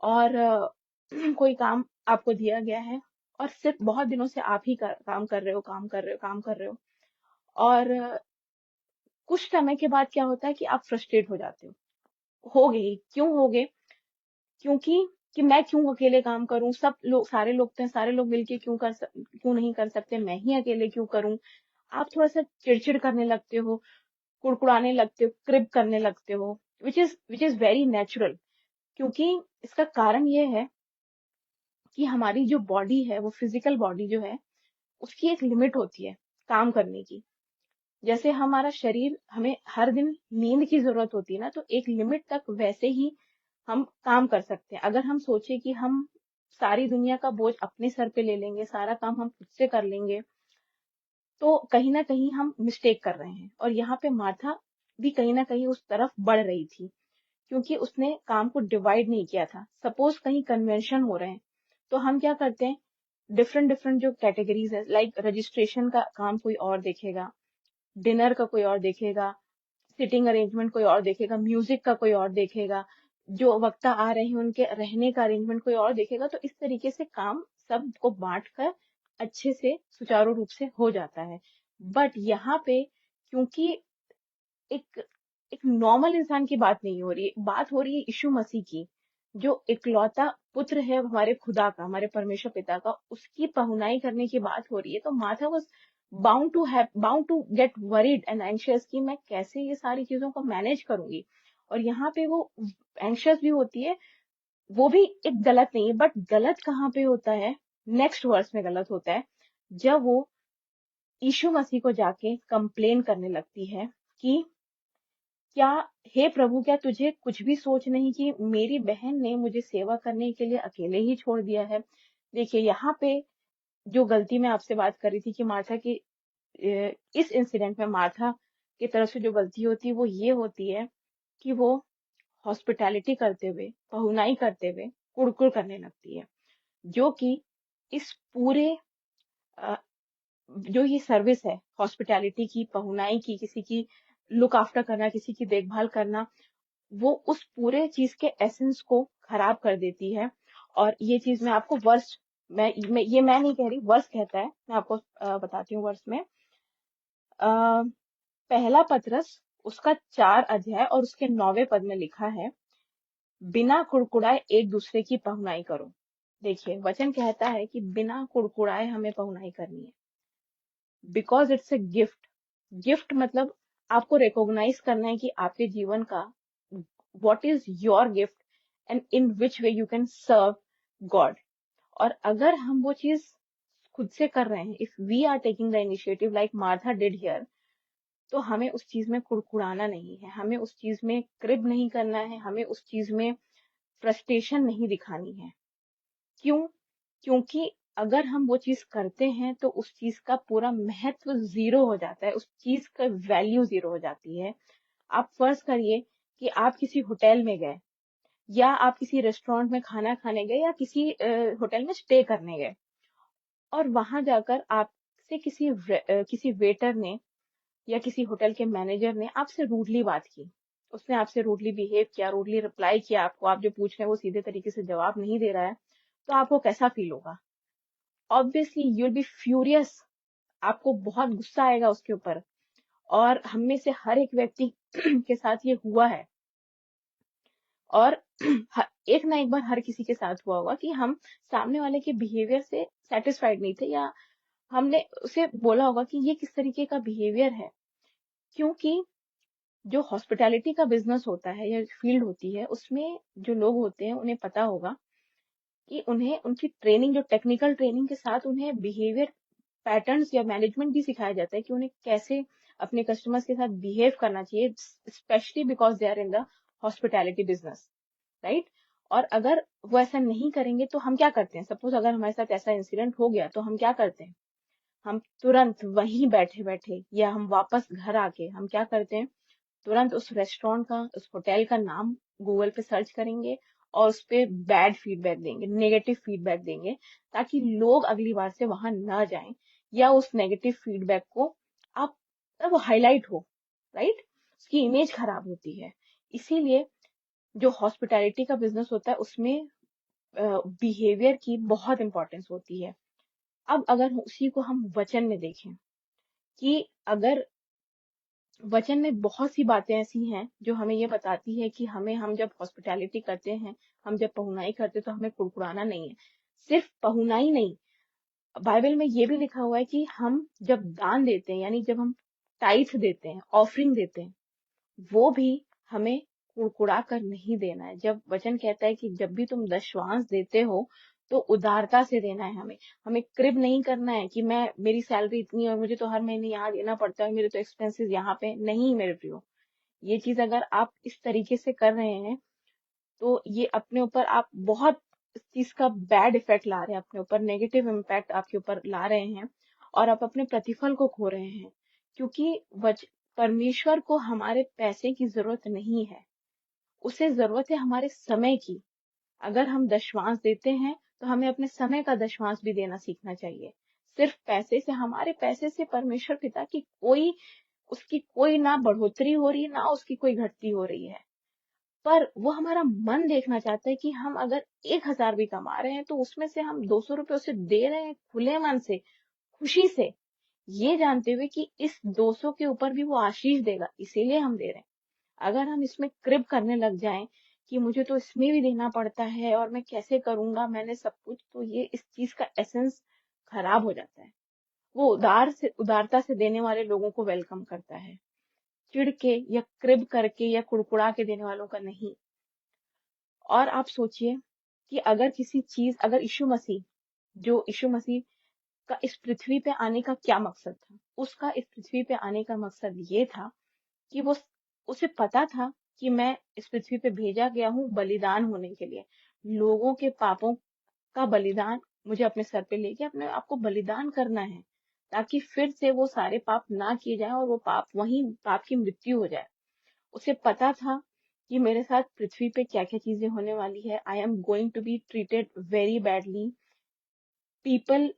और कोई काम आपको दिया गया है, और सिर्फ बहुत दिनों से आप ही काम कर रहे हो, काम कर रहे हो, काम कर रहे हो, और कुछ समय के बाद क्या होता है कि आप फ्रस्ट्रेट हो जाते हो गए ही। क्यों हो गए? क्योंकि कि मैं क्यों अकेले काम करूं, सब लोग, सारे लोग तो हैं, सारे लोग मिलके क्यों नहीं कर सकते, मैं ही अकेले क्यों करूं। आप थोड़ा सा चिड़चिड़ करने लगते हो, कुड़कुड़ाने लगते हो, क्रिप करने लगते हो, विच इज वेरी नेचुरल। क्योंकि इसका कारण ये है कि हमारी जो बॉडी है, वो फिजिकल बॉडी जो है, उसकी एक लिमिट होती है काम करने की। जैसे हमारा शरीर, हमें हर दिन नींद की जरूरत होती है ना, तो एक लिमिट तक वैसे ही हम काम कर सकते हैं। अगर हम सोचे कि हम सारी दुनिया का बोझ अपने सर पे ले लेंगे, सारा काम हम खुद से कर लेंगे, तो कहीं ना कहीं हम मिस्टेक कर रहे हैं। और यहाँ पे मार्था भी कहीं ना कहीं उस तरफ बढ़ रही थी, क्योंकि उसने काम को डिवाइड नहीं किया था। सपोज कहीं कन्वेंशन हो रहे हैं, तो हम क्या करते हैं? डिफरेंट डिफरेंट जो कैटेगरीज है, लाइक रजिस्ट्रेशन का काम कोई और देखेगा, डिनर का कोई और देखेगा, सिटिंग अरेंजमेंट कोई और देखेगा, म्यूजिक का कोई और देखेगा, जो वक्ता आ रहे हैं उनके रहने का अरेंजमेंट कोई और देखेगा। तो इस तरीके से काम सबको बांट कर अच्छे से सुचारू रूप से हो जाता है। बट यहाँ पे क्योंकि एक एक नॉर्मल इंसान की बात नहीं हो रही, बात हो रही है यीशु मसीह की, जो इकलौता पुत्र है हमारे खुदा का, हमारे परमेश्वर पिता का, उसकी पहुनाई करने की बात हो रही है। तो Martha was bound to get worried and anxious कि मैं कैसे ये सारी चीजों को मैनेज करूंगी। और यहाँ पे वो एंशियस भी होती है, वो भी एक गलत नहीं है, बट गलत कहाँ पे होता है, नेक्स्ट वर्स में गलत होता है, जब वो यीशु मसीह को जाके कंप्लेन करने लगती है कि क्या, हे प्रभु, क्या तुझे कुछ भी सोच नहीं कि मेरी बहन ने मुझे सेवा करने के लिए अकेले ही छोड़ दिया है। देखिए यहाँ पे जो गलती मैं आपसे बात कर रही थी कि मार्था की, इस इंसिडेंट में मार्था की तरफ से जो गलती होती है वो ये होती है कि वो हॉस्पिटैलिटी करते हुए, पहुनाई करते हुए कुड़कुड़ करने लगती है, जो कि इस पूरे अ, जो ये सर्विस है हॉस्पिटैलिटी की, पहुनाई की, किसी की लुक आफ्टर करना, किसी की देखभाल करना, वो उस पूरे चीज के एसेंस को खराब कर देती है। और ये चीज मैं आपको वर्स, मैं नहीं कह रही, वर्स कहता है, मैं आपको बताती हूँ वर्स में। आ, पहला पत्रस उसका 4 अध्याय और उसके 9वें पद में लिखा है, बिना कुड़कुड़ाए एक दूसरे की पहुनाई करो। देखिए वचन कहता है कि बिना कुड़कुड़ाए हमें पहुनाई करनी है, because it's a gift. Gift मतलब आपको रिकॉग्नाइज करना है कि आपके जीवन का what is your gift and in which way you can serve God. और अगर हम वो चीज खुद से कर रहे हैं, if we are taking the initiative like Martha did here, तो हमें उस चीज में कुड़कुड़ाना नहीं है, हमें उस चीज में क्रिब नहीं करना है, हमें उस चीज में फ्रस्ट्रेशन नहीं दिखानी है। क्यों? क्योंकि अगर हम वो चीज करते हैं तो उस चीज का पूरा महत्व जीरो हो जाता है, उस चीज का वैल्यू जीरो हो जाती है। आप फर्ज करिए कि आप किसी होटल में गए, या आप किसी रेस्टोरेंट में खाना खाने गए, या किसी होटल में स्टे करने गए, और वहां जाकर आपसे किसी वेटर ने या किसी होटल के मैनेजर ने आपसे रूडली बात की, उसने आपसे रूडली बिहेव किया, रूडली रिप्लाई किया आपको, आप जो पूछ रहे हैं वो सीधे तरीके से जवाब नहीं दे रहा है, तो आपको कैसा फील होगा? Obviously you will be furious, आपको बहुत गुस्सा आएगा उसके ऊपर। और हम में से हर एक व्यक्ति के साथ ये हुआ है, और एक ना एक बार हर किसी के साथ हुआ होगा कि हम सामने वाले के बिहेवियर से सेटिस्फाइड नहीं थे, या हमने उसे बोला होगा कि ये किस तरीके का बिहेवियर है। क्योंकि जो हॉस्पिटैलिटी का बिजनेस होता है या फील्ड होती है, उसमें जो लोग होते हैं उन्हें पता होगा कि उन्हें उनकी ट्रेनिंग, जो टेक्निकल ट्रेनिंग के साथ उन्हें बिहेवियर पैटर्न्स या मैनेजमेंट भी सिखाया जाता है कि उन्हें कैसे अपने कस्टमर्स के साथ बिहेव करना चाहिए, specially because they are in the hospitality business, right. और अगर वो ऐसा नहीं करेंगे तो हम क्या करते हैं? सपोज अगर हमारे साथ ऐसा इंसिडेंट हो गया तो हम क्या करते हैं? हम तुरंत वहीं बैठे बैठे या हम वापस घर आके हम क्या करते हैं? तुरंत उस रेस्टोरेंट का, उस होटल का नाम गूगल पे सर्च करेंगे और उस पे बैड फीडबैक देंगे, नेगेटिव फीडबैक देंगे, ताकि लोग अगली बार से वहां ना जाएं, या उस नेगेटिव फीडबैक को आप, वो हाईलाइट हो, राइट, उसकी इमेज खराब होती है। इसीलिए जो हॉस्पिटैलिटी का बिजनेस होता है उसमें बिहेवियर की बहुत इंपॉर्टेंस होती है। अब अगर उसी को हम वचन में देखें, कि अगर वचन में बहुत सी बातें ऐसी हैं जो हमें ये बताती है कि हम जब हॉस्पिटैलिटी करते हैं, हम जब पहुनाई करते हैं, तो हमें कुड़कुड़ाना नहीं है। सिर्फ पहुनाई नहीं, बाइबल में ये भी लिखा हुआ है कि हम जब दान देते हैं, यानी जब हम टाइथ देते हैं, ऑफरिंग देते हैं, वो भी हमें कुड़कुड़ा कर नहीं देना है। जब वचन कहता है कि जब भी तुम दशवांश देते हो तो उदारता से देना है, हमें हमें क्रिब नहीं करना है कि मैं, मेरी सैलरी इतनी है और मुझे तो हर महीने यहाँ देना पड़ता है, मेरे तो एक्सपेंसेस यहाँ पे नहीं। मेरे प्रियो, ये चीज अगर आप इस तरीके से कर रहे हैं तो ये अपने ऊपर आप बहुत इस चीज का बैड इफेक्ट ला रहे हैं, अपने ऊपर नेगेटिव इम्पैक्ट आपके ऊपर ला रहे हैं, और आप अपने प्रतिफल को खो रहे हैं। क्योंकि परमेश्वर को हमारे पैसे की जरूरत नहीं है, उसे जरूरत है हमारे समय की। अगर हम दशवांश देते हैं तो हमें अपने समय का दशमांश भी देना सीखना चाहिए। सिर्फ पैसे से, हमारे पैसे से परमेश्वर पिता की उसकी कोई ना बढ़ोतरी हो रही है, ना उसकी कोई घटती हो रही है। पर वो हमारा मन देखना चाहता है कि हम अगर 1,000 भी कमा रहे हैं तो उसमें से हम 200 रुपए उसे दे रहे हैं खुले मन से, खुशी से, ये जानते हुए कि इस 200 के ऊपर भी वो आशीष देगा, इसीलिए हम दे रहे हैं। अगर हम इसमें क्रिप करने लग जाएं कि मुझे तो इसमें भी देना पड़ता है और मैं कैसे करूंगा, मैंने सब कुछ, तो ये इस चीज का एसेंस खराब हो जाता है। वो उदारता से देने वाले लोगों को वेलकम करता है, चिढ़ के या क्रिब करके या कुड़कुड़ा के देने वालों का नहीं। और आप सोचिए कि अगर यीशु मसीह का इस पृथ्वी पे आने का क्या मकसद था? उसका इस पृथ्वी पे आने का मकसद ये था कि उसे पता था कि मैं इस पृथ्वी पे भेजा गया हूँ बलिदान होने के लिए। लोगों के पापों का बलिदान मुझे अपने सर पे लेके अपने आप को बलिदान करना है, ताकि फिर से वो सारे पाप ना किए जाएं और वो पाप की मृत्यु हो जाए। उसे पता था कि मेरे साथ पृथ्वी पे क्या क्या चीजें होने वाली है। I am going to be treated very badly. People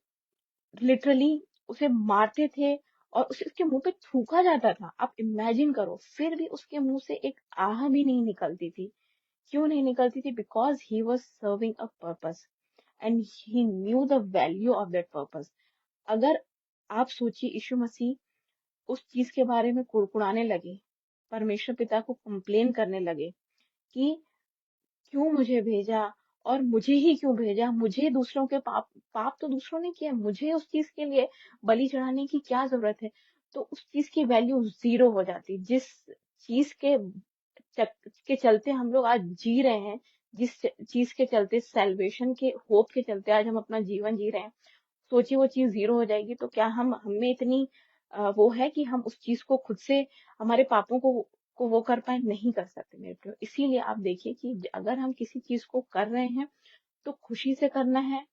literally उसे मारते थे और उसके मुंह पे थूका जाता था। आप इमेजिन करो, फिर भी उसके मुंह से एक आह भी नहीं निकलती थी। क्यों नहीं निकलती थी? Because he was serving a purpose and he new the value of that purpose. अगर आप सोचिए, यीशु मसीह उस चीज के बारे में कुड़कुड़ाने लगे, परमेश्वर पिता को कंप्लेन करने लगे कि क्यों मुझे भेजा और मुझे ही क्यों भेजा, मुझे दूसरों के पाप तो दूसरों ने किया, मुझे उस चीज के लिए बलि चढ़ाने की क्या जरूरत है? तो उस चीज की वैल्यू जीरो हो जाती। जिस चीज के चलते हम लोग आज जी रहे हैं, जिस चीज के चलते, सेल्वेशन के होप के चलते आज हम अपना जीवन जी रहे हैं, सोचिए वो चीज जीरो हो जाएगी तो क्या हमें इतनी वो है कि हम उस चीज को खुद से, हमारे पापों को वो कर पाए? नहीं कर सकते मेरे प्रियो। इसीलिए आप देखिए कि अगर हम किसी चीज को कर रहे हैं तो खुशी से करना है,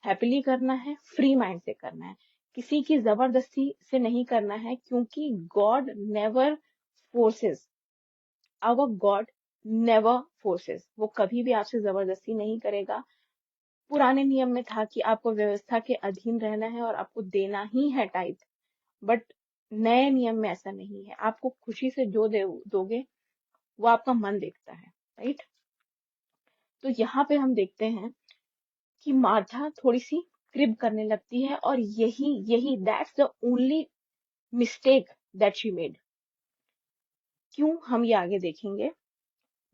हैप्पीली करना है, फ्री माइंड से करना है। किसी की जबरदस्ती से नहीं करना है, क्योंकि God never forces, our God never forces. वो कभी भी आपसे जबरदस्ती नहीं करेगा। पुराने नियम में था कि आपको व्यवस्था के अधीन रहना है और आपको देना ही है टाइथ। बट नए नियम में ऐसा नहीं है। आपको खुशी से जो दोगे वो आपका मन देखता है, राइट? तो यहाँ पे हम देखते हैं कि मार्था थोड़ी सी क्रिब करने लगती है, और यही यही that's the only mistake that she made. क्यों, हम ये आगे देखेंगे।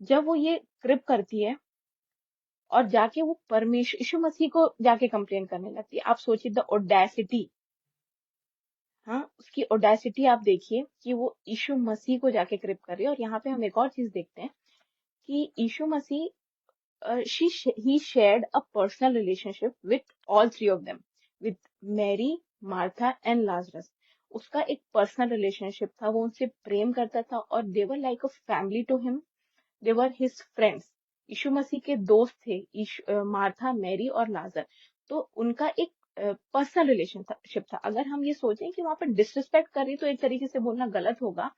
जब वो ये क्रिब करती है और जाके वो परमेश्वर यीशु मसीह को जाके कंप्लेन करने लगती है, आप सोचिए द ओडेसिटी। हाँ, उसकी ओडेसिटी आप देखिए कि वो यीशु मसीह को जाके क्रिप कर रही है। और यहाँ पे हम एक और चीज देखते हैं कि यीशु मसीह, he shared a personal relationship with all three of them, with Mary, Martha and Lazarus. उसका एक पर्सनल रिलेशनशिप था, वो उनसे प्रेम करता था और they were like a family to him, they were his friends. यीशु मसीह के दोस्त थे मार्था, मैरी और लाजर। तो उनका एक पर्सनल रिलेशनशिप था। अगर हम ये सोचें कि वहां पर डिसरिस्पेक्ट कर रही, तो एक तरीके से बोलना गलत होगा,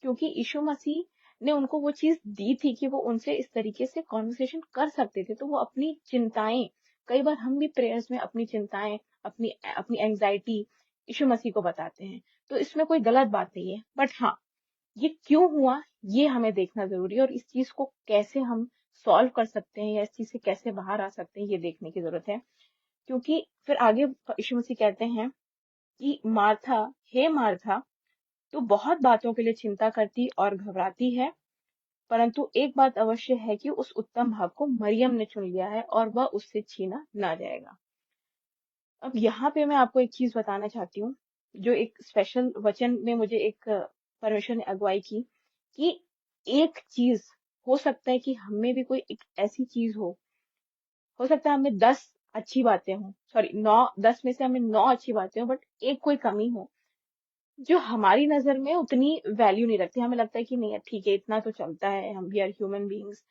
क्योंकि यीशु मसीह ने उनको वो चीज दी थी कि वो उनसे इस तरीके से कॉन्वर्सेशन कर सकते थे। तो वो अपनी चिंताएं, कई बार हम भी प्रेयर्स में अपनी चिंताएं, अपनी अपनी एंजाइटी यीशु मसीह को बताते हैं, तो इसमें कोई गलत बात नहीं है। बट हाँ, ये क्यों हुआ, ये हमें देखना जरूरी है, और इस चीज को कैसे हम सॉल्व कर सकते हैं या इस चीज से कैसे बाहर आ सकते हैं, ये देखने की जरूरत है। क्योंकि फिर आगे यीशु मसीह कहते हैं कि मार्था, हे मार्था, तू बहुत बातों के लिए चिंता करती और घबराती है, परंतु एक बात अवश्य है कि उस उत्तम भाग को मरियम ने चुन लिया है और वह उससे छीना ना जाएगा। अब यहाँ पे मैं आपको एक चीज बताना चाहती हूँ, जो एक स्पेशल वचन में मुझे एक परमेश्वर ने अगुवाई की, कि एक चीज, हो सकता है कि हमें भी कोई एक ऐसी चीज हो सकता है हमें 10 अच्छी बातें हों, सॉरी 10 में से हमें 9 अच्छी बातें हो, बट एक कोई कमी हो जो हमारी नजर में उतनी वैल्यू नहीं रखती। हमें लगता है कि नहीं यार, ठीक है, इतना तो चलता है, हम वी आर ह्यूमन बीइंग्स,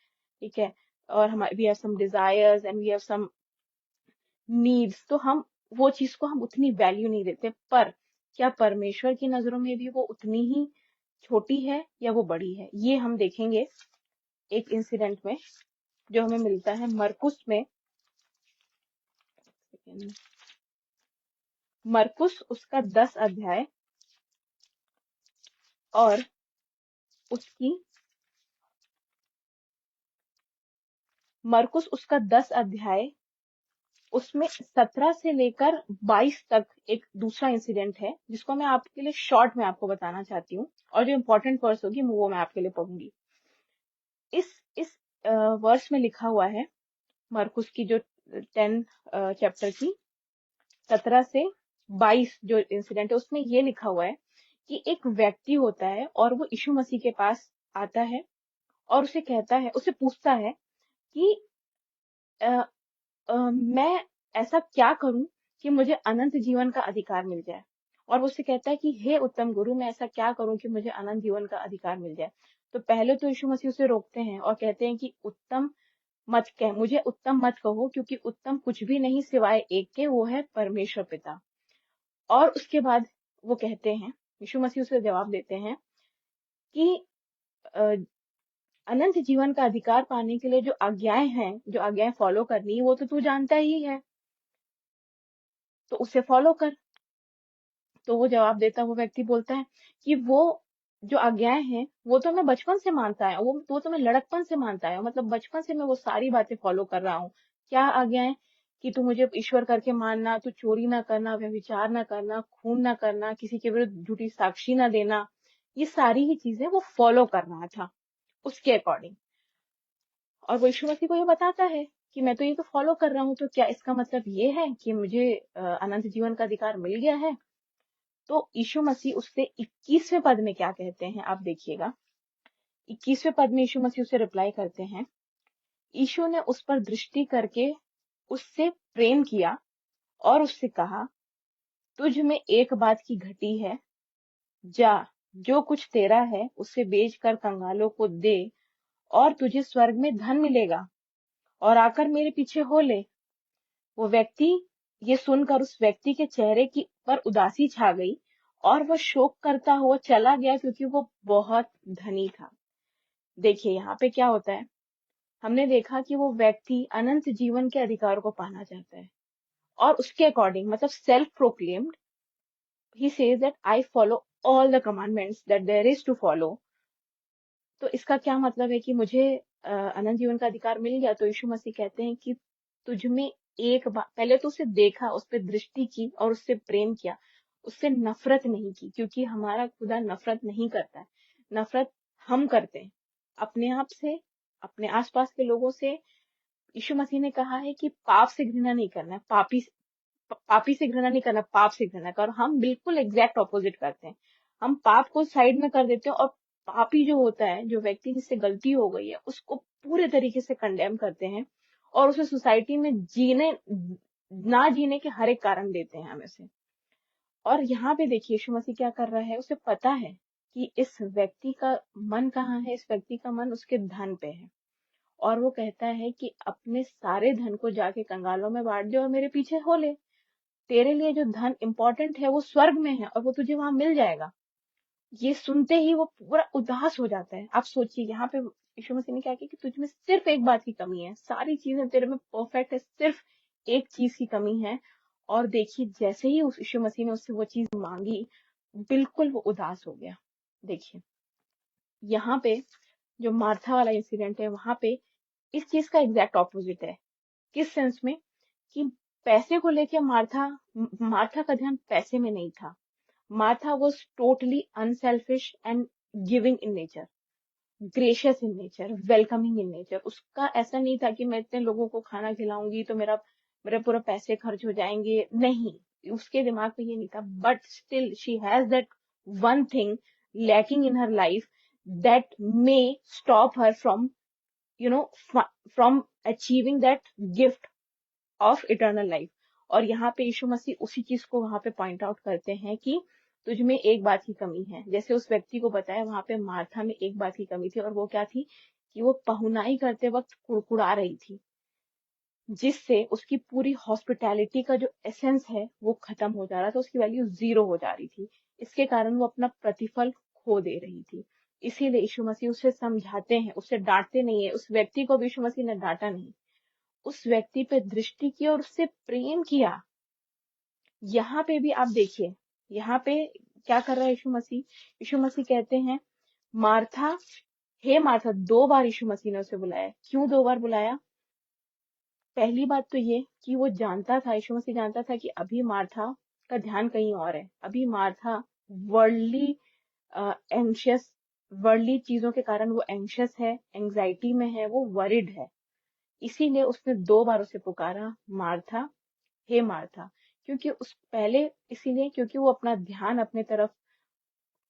ठीक है, और हम we have some desires and we have some needs, तो हम वो चीज को हम उतनी वैल्यू नहीं देते। पर क्या परमेश्वर की नजरों में भी वो उतनी ही छोटी है या वो बड़ी है? ये हम देखेंगे एक इंसिडेंट में, जो हमें मिलता है मरकुस में सेकेंड, मरकुस उसका 10 अध्याय और उसकी मरकुस उसका 10 अध्याय उसमें 17 से लेकर 22 तक एक दूसरा इंसिडेंट है जिसको मैं आपके लिए शॉर्ट में आपको बताना चाहती हूँ, और जो इम्पोर्टेंट वर्स होगी वो मैं आपके लिए पढ़ूंगी। इस वर्स में लिखा हुआ है, मरकुस की जो 10 चैप्टर की 17 से 22 जो इंसिडेंट है उसमें ये लिखा हुआ है कि एक व्यक्ति होता है और वो यीशु मसीह के पास आता है और उसे कहता है, उसे पूछता है कि अ, मैं ऐसा क्या करूं कि मुझे अनंत जीवन का अधिकार मिल जाए। और वो उससे कहता है कि हे उत्तम गुरु, मैं ऐसा क्या करूं कि मुझे अनंत जीवन का अधिकार मिल जाए। तो पहले तो यीशु मसीह उसे रोकते हैं और कहते हैं कि उत्तम मत कह, मुझे उत्तम मत कहो, क्योंकि उत्तम कुछ भी नहीं सिवाय एक के, वो है परमेश्वर पिता। और उसके बाद वो कहते हैं, यीशु मसीह उसे जवाब देते हैं कि अ, अनंत जीवन का अधिकार पाने के लिए जो आज्ञाएं हैं, जो आज्ञाएं फॉलो करनी है, वो तो तू जानता ही है, तो उसे फॉलो कर। तो वो जवाब देता, वो व्यक्ति बोलता है कि वो जो आज्ञाएं हैं वो तो मैं बचपन से मानता है, वो तो मैं लड़कपन से मानता है, मतलब बचपन से मैं वो सारी बातें फॉलो कर रहा हूँ। क्या आज्ञाएं? कि तू मुझे ईश्वर करके मानना, तू चोरी ना करना, व्यभिचार ना करना, खून ना करना, किसी के विरुद्ध झूठी साक्षी ना देना, ये सारी ही चीजें वो फॉलो कर रहा था उसके अकॉर्डिंग। और वो यीशु मसीह को ये बताता है कि मैं तो ये तो फॉलो कर रहा हूँ, तो क्या इसका मतलब ये है कि मुझे अनंत जीवन का अधिकार मिल गया है? तो यीशु मसीह उससे 21वें पद में क्या कहते हैं, आप देखिएगा। 21वें पद में यीशु मसीह उसे रिप्लाई करते हैं, यीशु ने उस पर दृष्टि करके उससे प्रेम किया और उससे कहा, तुझ में एक बात की घटी है, जा, जो कुछ तेरा है उसे बेचकर कंगालों को दे और तुझे स्वर्ग में धन मिलेगा, और आकर मेरे पीछे हो ले। वो व्यक्ति, ये सुनकर उस व्यक्ति के चेहरे की पर उदासी छा गई और वह शोक करता हुआ चला गया, क्योंकि वो बहुत धनी था। देखिए यहाँ पे क्या होता है, हमने देखा कि वो व्यक्ति अनंत जीवन के अधिकार को पाना चाहता है, और उसके अकॉर्डिंग, मतलब self proclaimed, he says that I follow all the commandments that there is to follow. तो इसका क्या मतलब है कि मुझे अनंत जीवन का अधिकार मिल गया। तो यीशु मसीह कहते हैं कि तुझ में एक बार, पहले तो उसे देखा, उस पर दृष्टि की और उससे प्रेम किया, उससे नफरत नहीं की, क्योंकि हमारा खुदा नफरत नहीं करता है। नफरत हम करते हैं अपने आप से, अपने आसपास के लोगों से। यीशु मसीह ने कहा है कि पाप से घृणा नहीं करना है, पापी से घृणा नहीं करना, पाप से घृणा कर। हम बिल्कुल एग्जैक्ट ऑपोजिट करते हैं। हम पाप को साइड में कर देते हैं, और पापी जो होता है, जो व्यक्ति जिससे गलती हो गई है, उसको पूरे तरीके से कंडेम करते हैं और उसे सोसाइटी में ना जीने के हर एक कारण देते हैं हमें से। और यहाँ पे देखिए यीशु मसीह क्या कर रहा है, उसे पता है कि इस व्यक्ति का मन कहाँ है, इस व्यक्ति का मन उसके धन पे है। और वो कहता है कि अपने सारे धन को जाके कंगालों में बांट दे और मेरे पीछे हो ले। तेरे लिए जो धन इंपॉर्टेंट है वो स्वर्ग में है और वो तुझे वहां मिल जाएगा। ये सुनते ही वो पूरा उदास हो जाता है। आप सोचिए यहाँ पे यीशु मसीह ने क्या किया कि तुझ में सिर्फ एक बात की कमी है, सारी चीजें तेरे में परफेक्ट है, सिर्फ एक चीज की कमी है। और देखिए जैसे ही उस यीशु मसीह ने उससे वो चीज मांगी, बिल्कुल वो उदास हो गया। देखिए यहाँ पे जो मार्था वाला इंसिडेंट है, वहां पे इस चीज का एग्जैक्ट ऑपोजिट है। किस सेंस में? कि पैसे को लेके मार्था का ध्यान पैसे में नहीं था। Martha was totally unselfish and giving in nature, gracious in nature, welcoming in nature. उसका ऐसा नहीं था कि मैं इतने लोगों को खाना खिलाऊंगी तो मेरा मेरे पूरा पैसे खर्च हो जाएंगे, नहीं, उसके दिमाग में ये नहीं था। But still she has that one thing lacking in her life that may stop her from, you know, from achieving that gift of eternal life. और यहाँ पे यीशु मसीह उसी चीज को वहां पे पॉइंट आउट करते हैं कि तुझ में एक बात की कमी है। जैसे उस व्यक्ति को बताया, वहां पे मार्था में एक बात की कमी थी, और वो क्या थी कि वो पहुनाई करते वक्त कुड़कुड़ा रही थी, जिससे उसकी पूरी हॉस्पिटैलिटी का जो एसेंस है वो खत्म हो जा रहा था, उसकी वैल्यू जीरो हो जा रही थी। इसके कारण वो अपना प्रतिफल खो दे रही थी। इसीलिए यीशु मसीह उसे समझाते हैं, उसे डांटते नहीं है। उस व्यक्ति को भी यीशु मसीह ने डांटा नहीं, उस व्यक्ति पे दृष्टि की और उससे प्रेम किया। यहाँ पे भी आप देखिए, यहाँ पे क्या कर रहा है यीशु मसीह? यीशु मसीह कहते हैं, मार्था, हे मार्था, 2 बार यीशु मसीह ने उसे बुलाया। क्यों 2 बार बुलाया? पहली बात तो ये कि वो जानता था, यीशु मसीह जानता था कि अभी मार्था का ध्यान कहीं और है। अभी मार्था वर्ल्डली एंशियस, वर्ल्डली चीजों के कारण वो एंशियस है, एंजाइटी में है, वो वरिड है। इसीलिए उसने 2 बार उसे पुकारा, मार्था, हे मार्था। क्योंकि उस पहले इसीलिए क्योंकि वो अपना ध्यान अपने तरफ,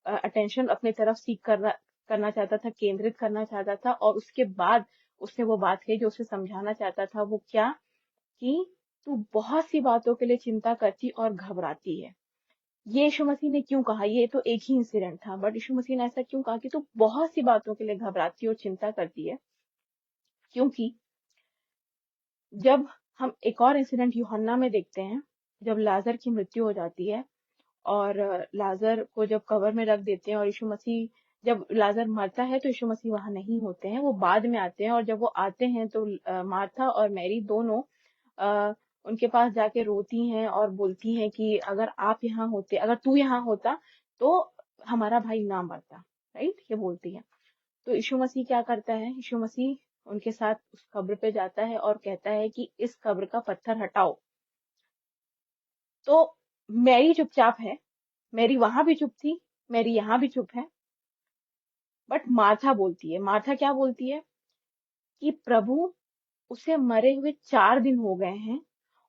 अटेंशन अपने तरफ सीख करना चाहता था, केंद्रित करना चाहता था। और उसके बाद उसने वो बात कही जो उसे समझाना चाहता था। वो क्या? कि तू बहुत सी बातों के लिए चिंता करती और घबराती है। ये यीशु मसीह ने क्यों कहा? ये तो एक ही इंसिडेंट था, बट यीशु मसीह ने ऐसा क्यों कहा कि तू बहुत सी बातों के लिए घबराती और चिंता करती है? क्योंकि जब हम एक और इंसिडेंट यूहन्ना में देखते हैं, जब लाजर की मृत्यु हो जाती है और लाजर को जब कब्र में रख देते हैं, और यीशु मसीह, जब लाजर मरता है तो यीशु मसीह वहां नहीं होते हैं, वो बाद में आते हैं। और जब वो आते हैं तो मार्था और मैरी दोनों अ, उनके पास जाके रोती हैं और बोलती हैं कि अगर आप यहाँ होते, अगर तू यहाँ होता तो हमारा भाई ना मरता। राइट, ये बोलती है। तो यीशु मसीह क्या करता है? यीशु मसीह उनके साथ उस कब्र पे जाता है और कहता है कि इस कब्र का पत्थर हटाओ। तो मैरी चुपचाप है, मैरी वहां भी चुप थी, मैरी यहाँ भी चुप है। बट मार्था बोलती है। मार्था क्या बोलती है? कि प्रभु, उसे मरे हुए 4 दिन हो गए हैं,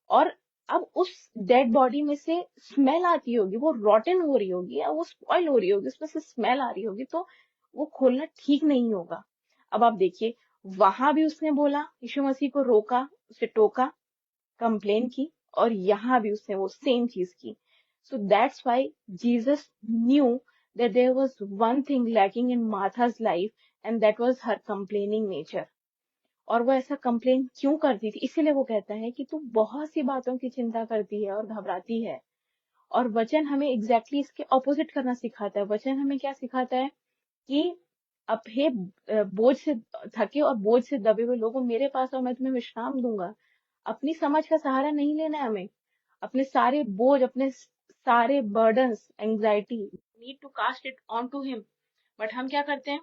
और अब उस डेड बॉडी में से स्मेल आती होगी, वो रॉटन हो रही होगी या वो स्पॉइल हो रही होगी, उसमें से स्मेल आ रही होगी, तो वो खोलना ठीक नहीं होगा। अब आप देखिए, वहां भी उसने बोला, यीशु मसीह को रोका, उसे टोका, कंप्लेन की, और यहाँ भी उसने वो सेम चीज की। So that's why Jesus new that there was one thing lacking in Martha's life, and that was her complaining nature. और वो ऐसा कंप्लेन क्यों करती थी? इसीलिए वो कहता है कि तू बहुत सी बातों की चिंता करती है और घबराती है। और वचन हमें एग्जैक्टली इसके ऑपोजिट करना सिखाता है। वचन हमें क्या सिखाता है? कि अब हे बोझ से थके और बोझ से दबे हुए लोगों, मेरे पास आओ, मैं तुम्हें विश्राम दूंगा। अपनी समझ का सहारा नहीं लेना है हमें। अपने सारे बोझ, अपने सारे burdens, anxiety, need to cast it on to him. But हम क्या करते हैं?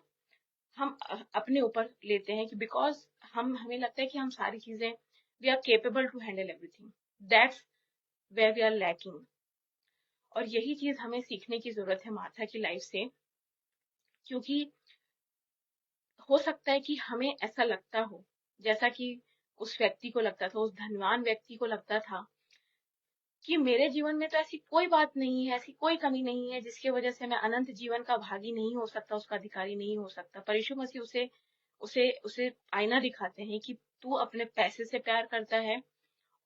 हम अपने ऊपर लेते हैं कि बिकॉज हमें लगता है कि हम सारी चीजें, we are capable to handle everything. That's where we are lacking. और यही चीज हमें सीखने की जरूरत है मार्था की लाइफ से। क्योंकि हो सकता है कि हमें ऐसा लगता हो, जैसा कि उस व्यक्ति को लगता था, उस धनवान व्यक्ति को लगता था कि मेरे जीवन में तो ऐसी कोई बात नहीं है, ऐसी कोई कमी नहीं है जिसकी वजह से मैं अनंत जीवन का भागी नहीं हो सकता, उसका अधिकारी नहीं हो सकता। पर यीशु मसीह उसे उसे उसे आईना दिखाते हैं कि तू अपने पैसे से प्यार करता है,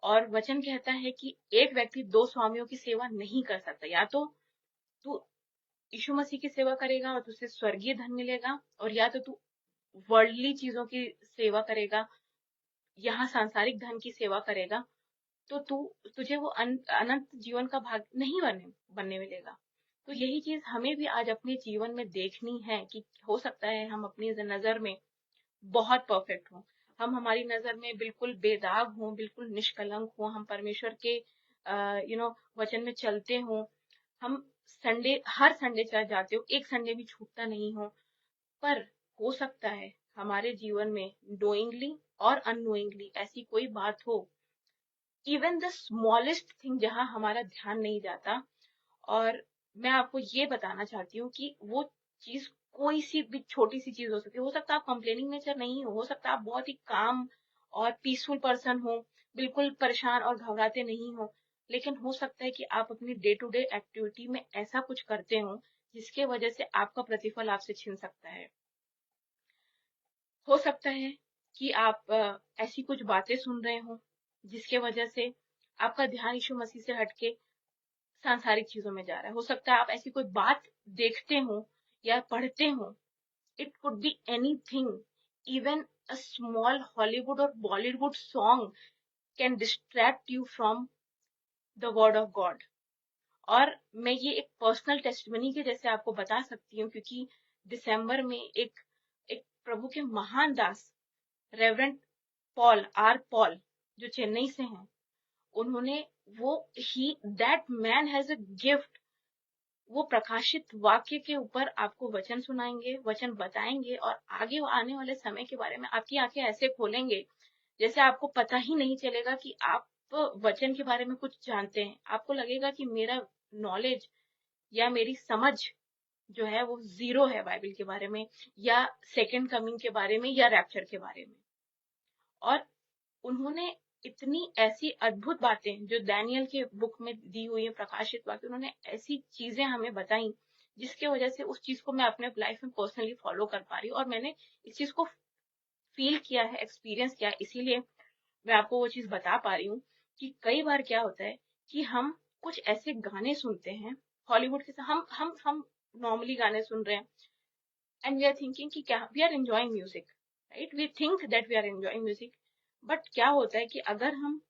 और वचन कहता है कि एक व्यक्ति 2 स्वामियों की सेवा नहीं कर सकता। या तो तू यीशु मसीह की सेवा करेगा और तुझे स्वर्गीय धन मिलेगा, और या तो तू वर्ल्डली चीजों की सेवा करेगा, यहाँ सांसारिक धन की सेवा करेगा, तो तुझे वो अनंत जीवन का भाग नहीं बनने मिलेगा। तो यही चीज हमें भी आज अपने जीवन में देखनी है कि हो सकता है हम अपनी नजर में बहुत परफेक्ट हों, हम हमारी नजर में बिल्कुल बेदाग हों, बिल्कुल निष्कलंक हों, हम परमेश्वर के वचन में चलते हों, हम हर संडे चर्च जाते हो, एक संडे भी छूटता नहीं हो। पर हो सकता है हमारे जीवन में नोइंगली और अननोइंगली ऐसी कोई बात हो, इवन द स्मॉलेस्ट थिंग, जहां हमारा ध्यान नहीं जाता। और मैं आपको ये बताना चाहती हूँ कि वो चीज कोई सी भी छोटी सी चीज हो सकती है। हो सकता है आप कंप्लेनिंग नेचर नहीं हो सकता है आप बहुत ही काम और पीसफुल पर्सन हो, बिल्कुल परेशान और घबराते नहीं हो। लेकिन हो सकता है कि आप अपनी डे टू डे एक्टिविटी में ऐसा कुछ करते हो जिसके वजह से आपका प्रतिफल आपसे छिन सकता है। हो सकता है कि आप ऐसी कुछ बातें सुन रहे हो जिसके वजह से आपका ध्यान यीशु मसीह से हटके सांसारिक चीजों में जा रहा है। हो सकता है आप ऐसी कोई बात देखते हो या पढ़ते हो, it could be anything, even a small Hollywood और Bollywood song can distract you from the word of God. और मैं ये एक पर्सनल टेस्टिमनी के जैसे आपको बता सकती हूँ, क्योंकि दिसंबर में एक एक प्रभु के महान दास, रेवरेंड पॉल जो चेन्नई से हैं, उन्होंने वो ही that man has a gift. वो प्रकाशित वाक्य के ऊपर आपको वचन सुनाएंगे, वचन बताएंगे, और आगे आने वाले समय के बारे में आपकी आंखें ऐसे खोलेंगे जैसे आपको पता ही नहीं चलेगा कि आप वचन के बारे में कुछ जानते हैं। आपको लगेगा कि मेरा नॉलेज या मेरी समझ जो है वो जीरो है बाइबल के बारे में, या सेकंड कमिंग के बारे में, या रैप्चर के बारे में। और उन्होंने इतनी ऐसी अद्भुत बातें जो डैनियल के बुक में दी हुई है, प्रकाशित वाक्य, उन्होंने ऐसी चीजें हमें बताई जिसकी वजह से उस चीज को मैं अपने लाइफ में पर्सनली फॉलो कर पा रही हूँ, और मैंने इस चीज को फील किया है, एक्सपीरियंस किया है, इसीलिए मैं आपको वो चीज बता पा रही हूँ कि कई बार क्या होता है कि हम कुछ ऐसे गाने सुनते हैं हॉलीवुड के साथ, हम नॉर्मली गाने सुन रहे हैं, एंड वी आर थिंकिंग कि क्या we are enjoying music, right, we think that we are enjoying music. But क्या होता है कि अगर हम,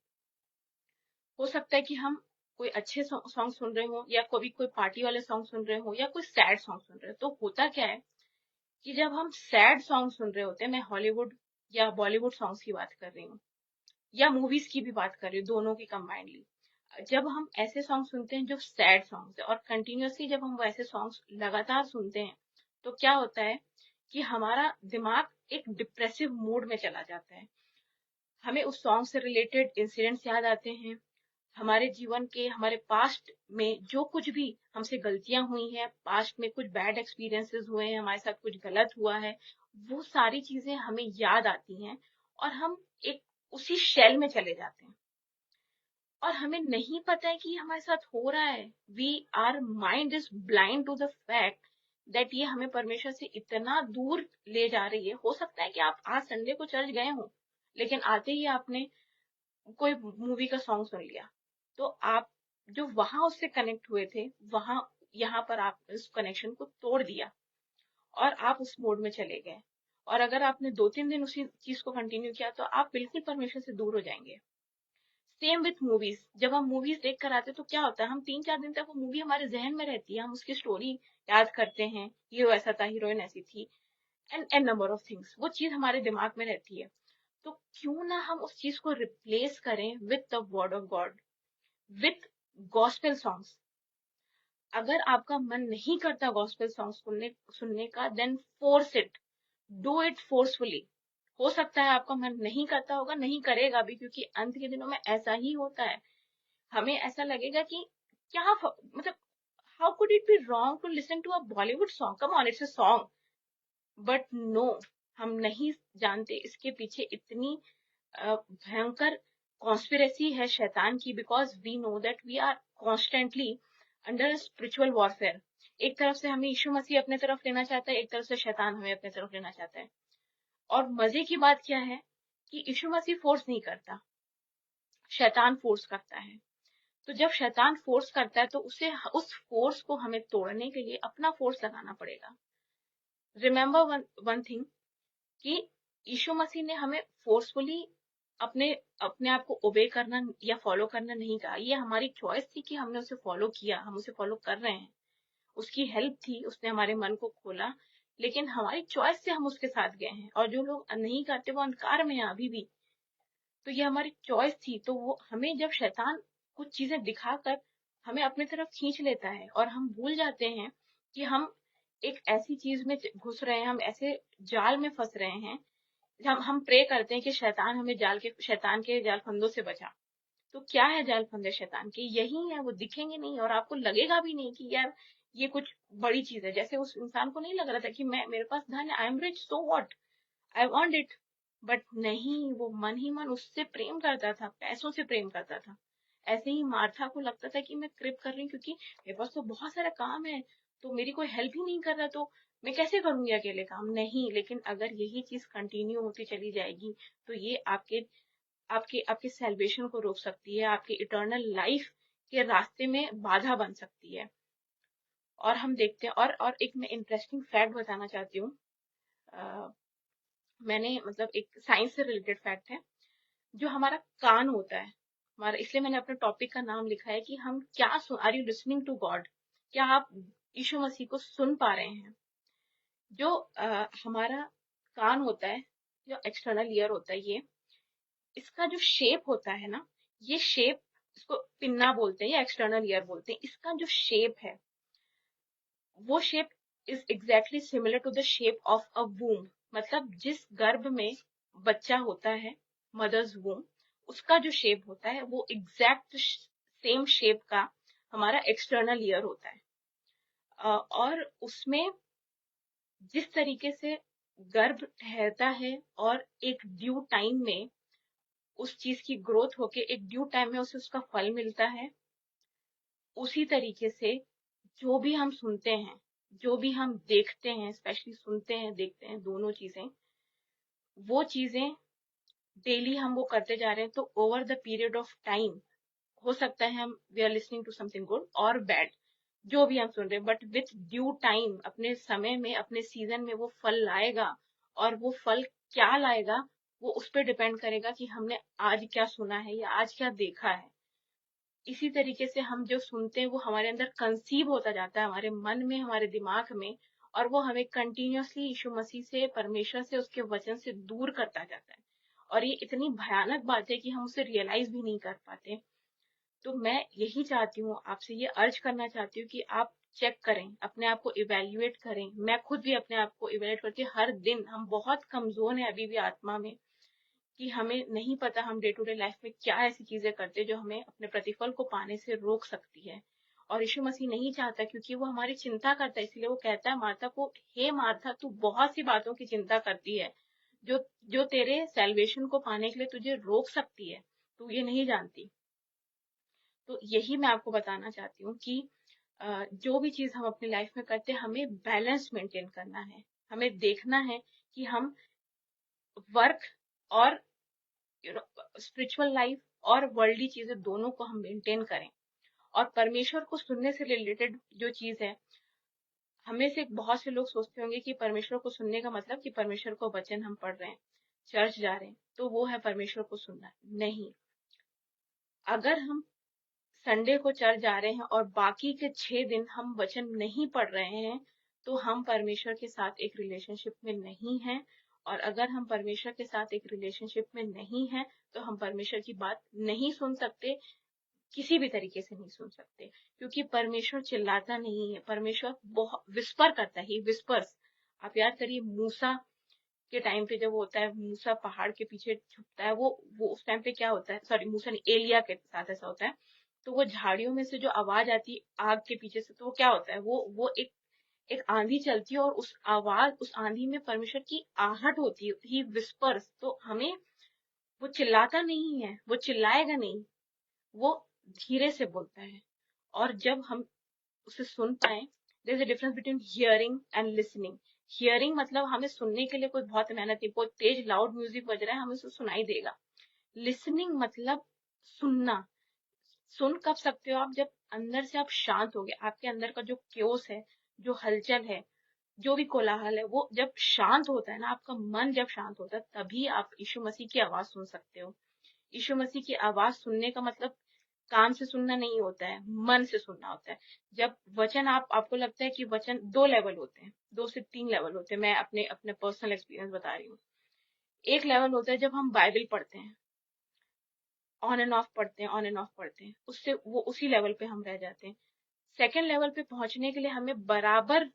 हो सकता है कि हम कोई अच्छे सॉन्ग सुन रहे हो, या कोई पार्टी वाले सॉन्ग सुन रहे हो, या कोई सैड सॉन्ग सुन रहे हो, तो होता क्या है कि जब हम सैड सॉन्ग सुन रहे होते हैं, मैं हॉलीवुड या बॉलीवुड सॉन्ग्स की बात कर रही हूँ, या मूवीज की भी बात कर रही हूँ, दोनों की कंबाइंडली, जब हम ऐसे सॉन्ग सुनते हैं जो सैड सॉन्ग्स है, और कंटिन्यूअसली जब हम वैसे सॉन्ग्स लगातार सुनते हैं, तो क्या होता है कि हमारा दिमाग एक डिप्रेसिव मूड में चला जाता है। हमें उस सॉन्ग से रिलेटेड इंसिडेंट्स याद आते हैं, हमारे जीवन के, हमारे पास्ट में जो कुछ भी हमसे गलतियां हुई हैं, पास्ट में कुछ बैड एक्सपीरियंसेस हुए हैं, हमारे साथ कुछ गलत हुआ है, वो सारी चीजें हमें याद आती हैं, और हम एक उसी शेल में चले जाते हैं, और हमें नहीं पता है कि ये हमारे साथ हो रहा है। We are mind is blind to the fact that ये हमें परमेश्वर से इतना दूर ले जा रही है। हो सकता है कि आप आज संडे को चर्च गए हो, लेकिन आते ही आपने कोई मूवी का सॉन्ग सुन लिया, तो आप जो वहां उससे कनेक्ट हुए थे, वहां यहाँ पर आप इस कनेक्शन को तोड़ दिया, और आप उस मोड में चले गए। और अगर आपने 2-3 दिन उसी चीज को कंटिन्यू किया, तो आप बिल्कुल परमेश्वर से दूर हो जाएंगे। सेम विथ मूवीज, जब हम मूवीज देख कर आते हैं, तो क्या होता है, हम 3-4 दिन तक वो मूवी हमारे जहन में रहती है, हम उसकी स्टोरी याद करते हैं, हीरो ऐसा था, हीरोइन ऐसी थी, and an number of things, वो चीज हमारे दिमाग में रहती है। तो क्यों ना हम उस चीज को रिप्लेस करें with the word of God, with gospel songs. अगर आपका मन नहीं करता गॉस्पेल सॉन्ग सुनने सुनने का, then force it, do it forcefully. हो सकता है आपका मन नहीं करता होगा, नहीं करेगा भी, क्योंकि अंत के दिनों में ऐसा ही होता है। हमें ऐसा लगेगा कि मतलब how could it be wrong to listen to a Bollywood song, come on, it's a song. But no, हम नहीं जानते इसके पीछे इतनी भयंकर कॉन्स्पिरेसी है शैतान की, because we know that we are constantly under spiritual warfare. एक तरफ से हमें यीशु मसीह अपने तरफ लेना चाहता है, एक तरफ से शैतान हमें अपने तरफ लेना चाहता है। और मजे की बात क्या है कि यीशु मसीह फोर्स नहीं करता, शैतान फोर्स करता है। तो जब शैतान फोर्स करता है, तो उसे, उस फोर्स को हमें तोड़ने के लिए अपना फोर्स लगाना पड़ेगा। रिमेम्बर वन थिंग, कि यीशु मसीह ने हमें फोर्सफुली अपने अपने आप को ओबे करना या फॉलो करना नहीं कहा। ये हमारी चॉइस थी कि हमने उसे फॉलो किया, हम उसे फॉलो कर रहे हैं, उसकी हेल्प थी, उसने हमारे मन को खोला, लेकिन हमारी चॉइस से हम उसके साथ गए हैं। और जो लोग नहीं करते वो अंधकार में हैं अभी भी। तो ये हमारी चॉइस थी। तो वो हमें, जब शैतान कुछ चीजें दिखाकर हमें अपनी तरफ खींच लेता है, और हम भूल जाते हैं कि हम एक ऐसी चीज में घुस रहे हैं, हम ऐसे जाल में फंस रहे हैं, हम प्रे करते हैं कि शैतान हमें शैतान के जाल फंदों से बचा। तो क्या है जाल फंदे शैतान के? यही है, वो दिखेंगे नहीं, और आपको लगेगा भी नहीं कि यार ये कुछ बड़ी चीज है। जैसे उस इंसान को नहीं लग रहा था कि मैं, मेरे पास धन है, I am rich, so what, I want it. But नहीं, वो मन ही मन उससे प्रेम करता था, पैसों से प्रेम करता था। ऐसे ही मार्था को लगता था कि मैं कृप कर रही हूँ क्योंकि मेरे पास तो बहुत सारा काम है, तो मेरी कोई हेल्प ही नहीं कर रहा, तो मैं कैसे करूंगी अकेले काम? नहीं, लेकिन अगर यही चीज कंटिन्यू होती चली जाएगी, तो ये आपके आपके आपके सेल्वेशन को रोक सकती है, आपके इटर्नल लाइफ के रास्ते में बाधा बन सकती है। और हम देखते हैं, और एक मैं इंटरेस्टिंग फैक्ट बताना चाहती हूँ। अ, मैंने, मतलब एक साइंस से रिलेटेड फैक्ट है। जो हमारा कान होता है हमारा, इसलिए मैंने अपने टॉपिक का नाम लिखा है कि हम क्या, are you listening to God, क्या आप यीशु मसीह को सुन पा रहे हैं? जो हमारा कान होता है, जो एक्सटर्नल ईयर होता है, इसका जो शेप होता है ना, ये शेप, इसको पिन्ना बोलते हैं या एक्सटर्नल ईयर बोलते हैं, इसका जो शेप है वो shape is exactly similar to the shape of a womb. मतलब जिस गर्भ में बच्चा होता है, मदर्स वूम, उसका जो शेप होता है वो एग्जैक्ट सेम शेप का हमारा एक्सटर्नल ईयर होता है। और उसमें जिस तरीके से गर्भ ठहरता है और एक ड्यू टाइम में उस चीज की ग्रोथ होके एक ड्यू टाइम में उसे उसका फल मिलता है, उसी तरीके से जो भी हम सुनते हैं, जो भी हम देखते हैं, स्पेशली सुनते हैं देखते हैं दोनों चीजें, वो चीजें डेली हम वो करते जा रहे हैं, तो over the period of time हो सकता है हम we are listening to something good और बैड, जो भी हम सुन रहे हैं, बट विथ ड्यू टाइम, अपने समय में, अपने सीजन में वो फल लाएगा। और वो फल क्या लाएगा वो उस पर डिपेंड करेगा कि हमने आज क्या सुना है या आज क्या देखा है। इसी तरीके से हम जो सुनते हैं वो हमारे अंदर कंसीव होता जाता है, हमारे मन में, हमारे दिमाग में, और वो हमें कंटिन्यूअसली यीशु मसीह से, परमेश्वर से, उसके वचन से दूर करता जाता है। और ये इतनी भयानक बात है कि हम उसे रियलाइज भी नहीं कर पाते। तो मैं यही चाहती हूँ, आपसे ये अर्ज करना चाहती हूँ कि आप चेक करें, अपने आप को इवेल्युएट करें। मैं खुद भी अपने आप को इवेल्युएट करके हर दिन, हम बहुत कमजोर हैं अभी भी आत्मा में, कि हमें नहीं पता हम डे टू डे लाइफ में क्या ऐसी चीजें करते हैं जो हमें अपने प्रतिफल को पाने से रोक सकती है। और यीशु मसीह नहीं चाहता, क्योंकि वो हमारी चिंता करता है, इसलिए वो कहता है मार्था को, हे मार्था, तू बहुत सी बातों की चिंता करती है जो जो तेरे सैल्वेशन को पाने के लिए तुझे रोक सकती है, तू ये नहीं जानती। तो यही मैं आपको बताना चाहती हूँ कि जो भी चीज हम अपनी लाइफ में करते हैं, हमें बैलेंस मेंटेन करना है। हमें देखना है कि हम वर्क और स्पिरिचुअल लाइफ और वर्ल्डली चीजें दोनों को हम मेंटेन करें। और परमेश्वर को सुनने से रिलेटेड जो चीज है, हमें से बहुत से लोग सोचते होंगे कि परमेश्वर को सुनने का मतलब कि परमेश्वर को वचन हम पढ़ रहे हैं, चर्च जा रहे हैं, तो वो है परमेश्वर को सुनना। नहीं, अगर हम संडे को चर्च जा रहे हैं और बाकी के 6 दिन हम वचन नहीं पढ़ रहे हैं, तो हम परमेश्वर के साथ एक रिलेशनशिप में नहीं हैं। और अगर हम परमेश्वर के साथ एक रिलेशनशिप में नहीं हैं, तो हम परमेश्वर की बात नहीं सुन सकते, किसी भी तरीके से नहीं सुन सकते। क्योंकि परमेश्वर चिल्लाता नहीं है, परमेश्वर बहुत विस्पर करता है, विस्पर्स। आप याद करिए मूसा के टाइम पे जब होता है, मूसा पहाड़ के पीछे छुपता है, वो उस टाइम पे क्या होता है, सॉरी मूसा नहीं, एलिया के साथ ऐसा होता है। तो वो झाड़ियों में से जो आवाज आती है आग के पीछे से, तो वो क्या होता है, वो एक एक आंधी चलती है, और उस आवाज, उस आंधी में परमेश्वर की आहट होती है, ही विस्पर्स। तो हमें, वो चिल्लाता नहीं है, वो चिल्लाएगा नहीं, वो धीरे से बोलता है। और जब हम उसे सुन पाए, there is a difference between hearing and listening. Hearing मतलब हमें सुनने के लिए कोई बहुत मेहनत नहीं, बहुत तेज लाउड म्यूजिक बज रहा है, हमें उसे सुनाई देगा। लिसनिंग मतलब सुनना। सुन कब सकते हो आप, जब अंदर से आप शांत हो गए, आपके अंदर का जो क्योस है, जो हलचल है, जो भी कोलाहल है, वो जब शांत होता है ना, आपका मन जब शांत होता है, तभी आप यीशु मसीह की आवाज सुन सकते हो। यीशु मसीह की आवाज सुनने का मतलब कान से सुनना नहीं होता है, मन से सुनना होता है। जब वचन, आपको लगता है कि वचन 2 लेवल होते हैं, 2 से 3 लेवल होते हैं, मैं अपने अपने पर्सनल एक्सपीरियंस बता रही हूँ। एक लेवल होता है जब हम बाइबल पढ़ते हैं, ऑन एंड ऑफ पढ़ते हैं, ऑन एंड ऑफ पढ़ते हैं, उससे वो उसी लेवल पे हम रह जाते हैं। सेकंड लेवल पे पहुंचने के लिए हमें बराबर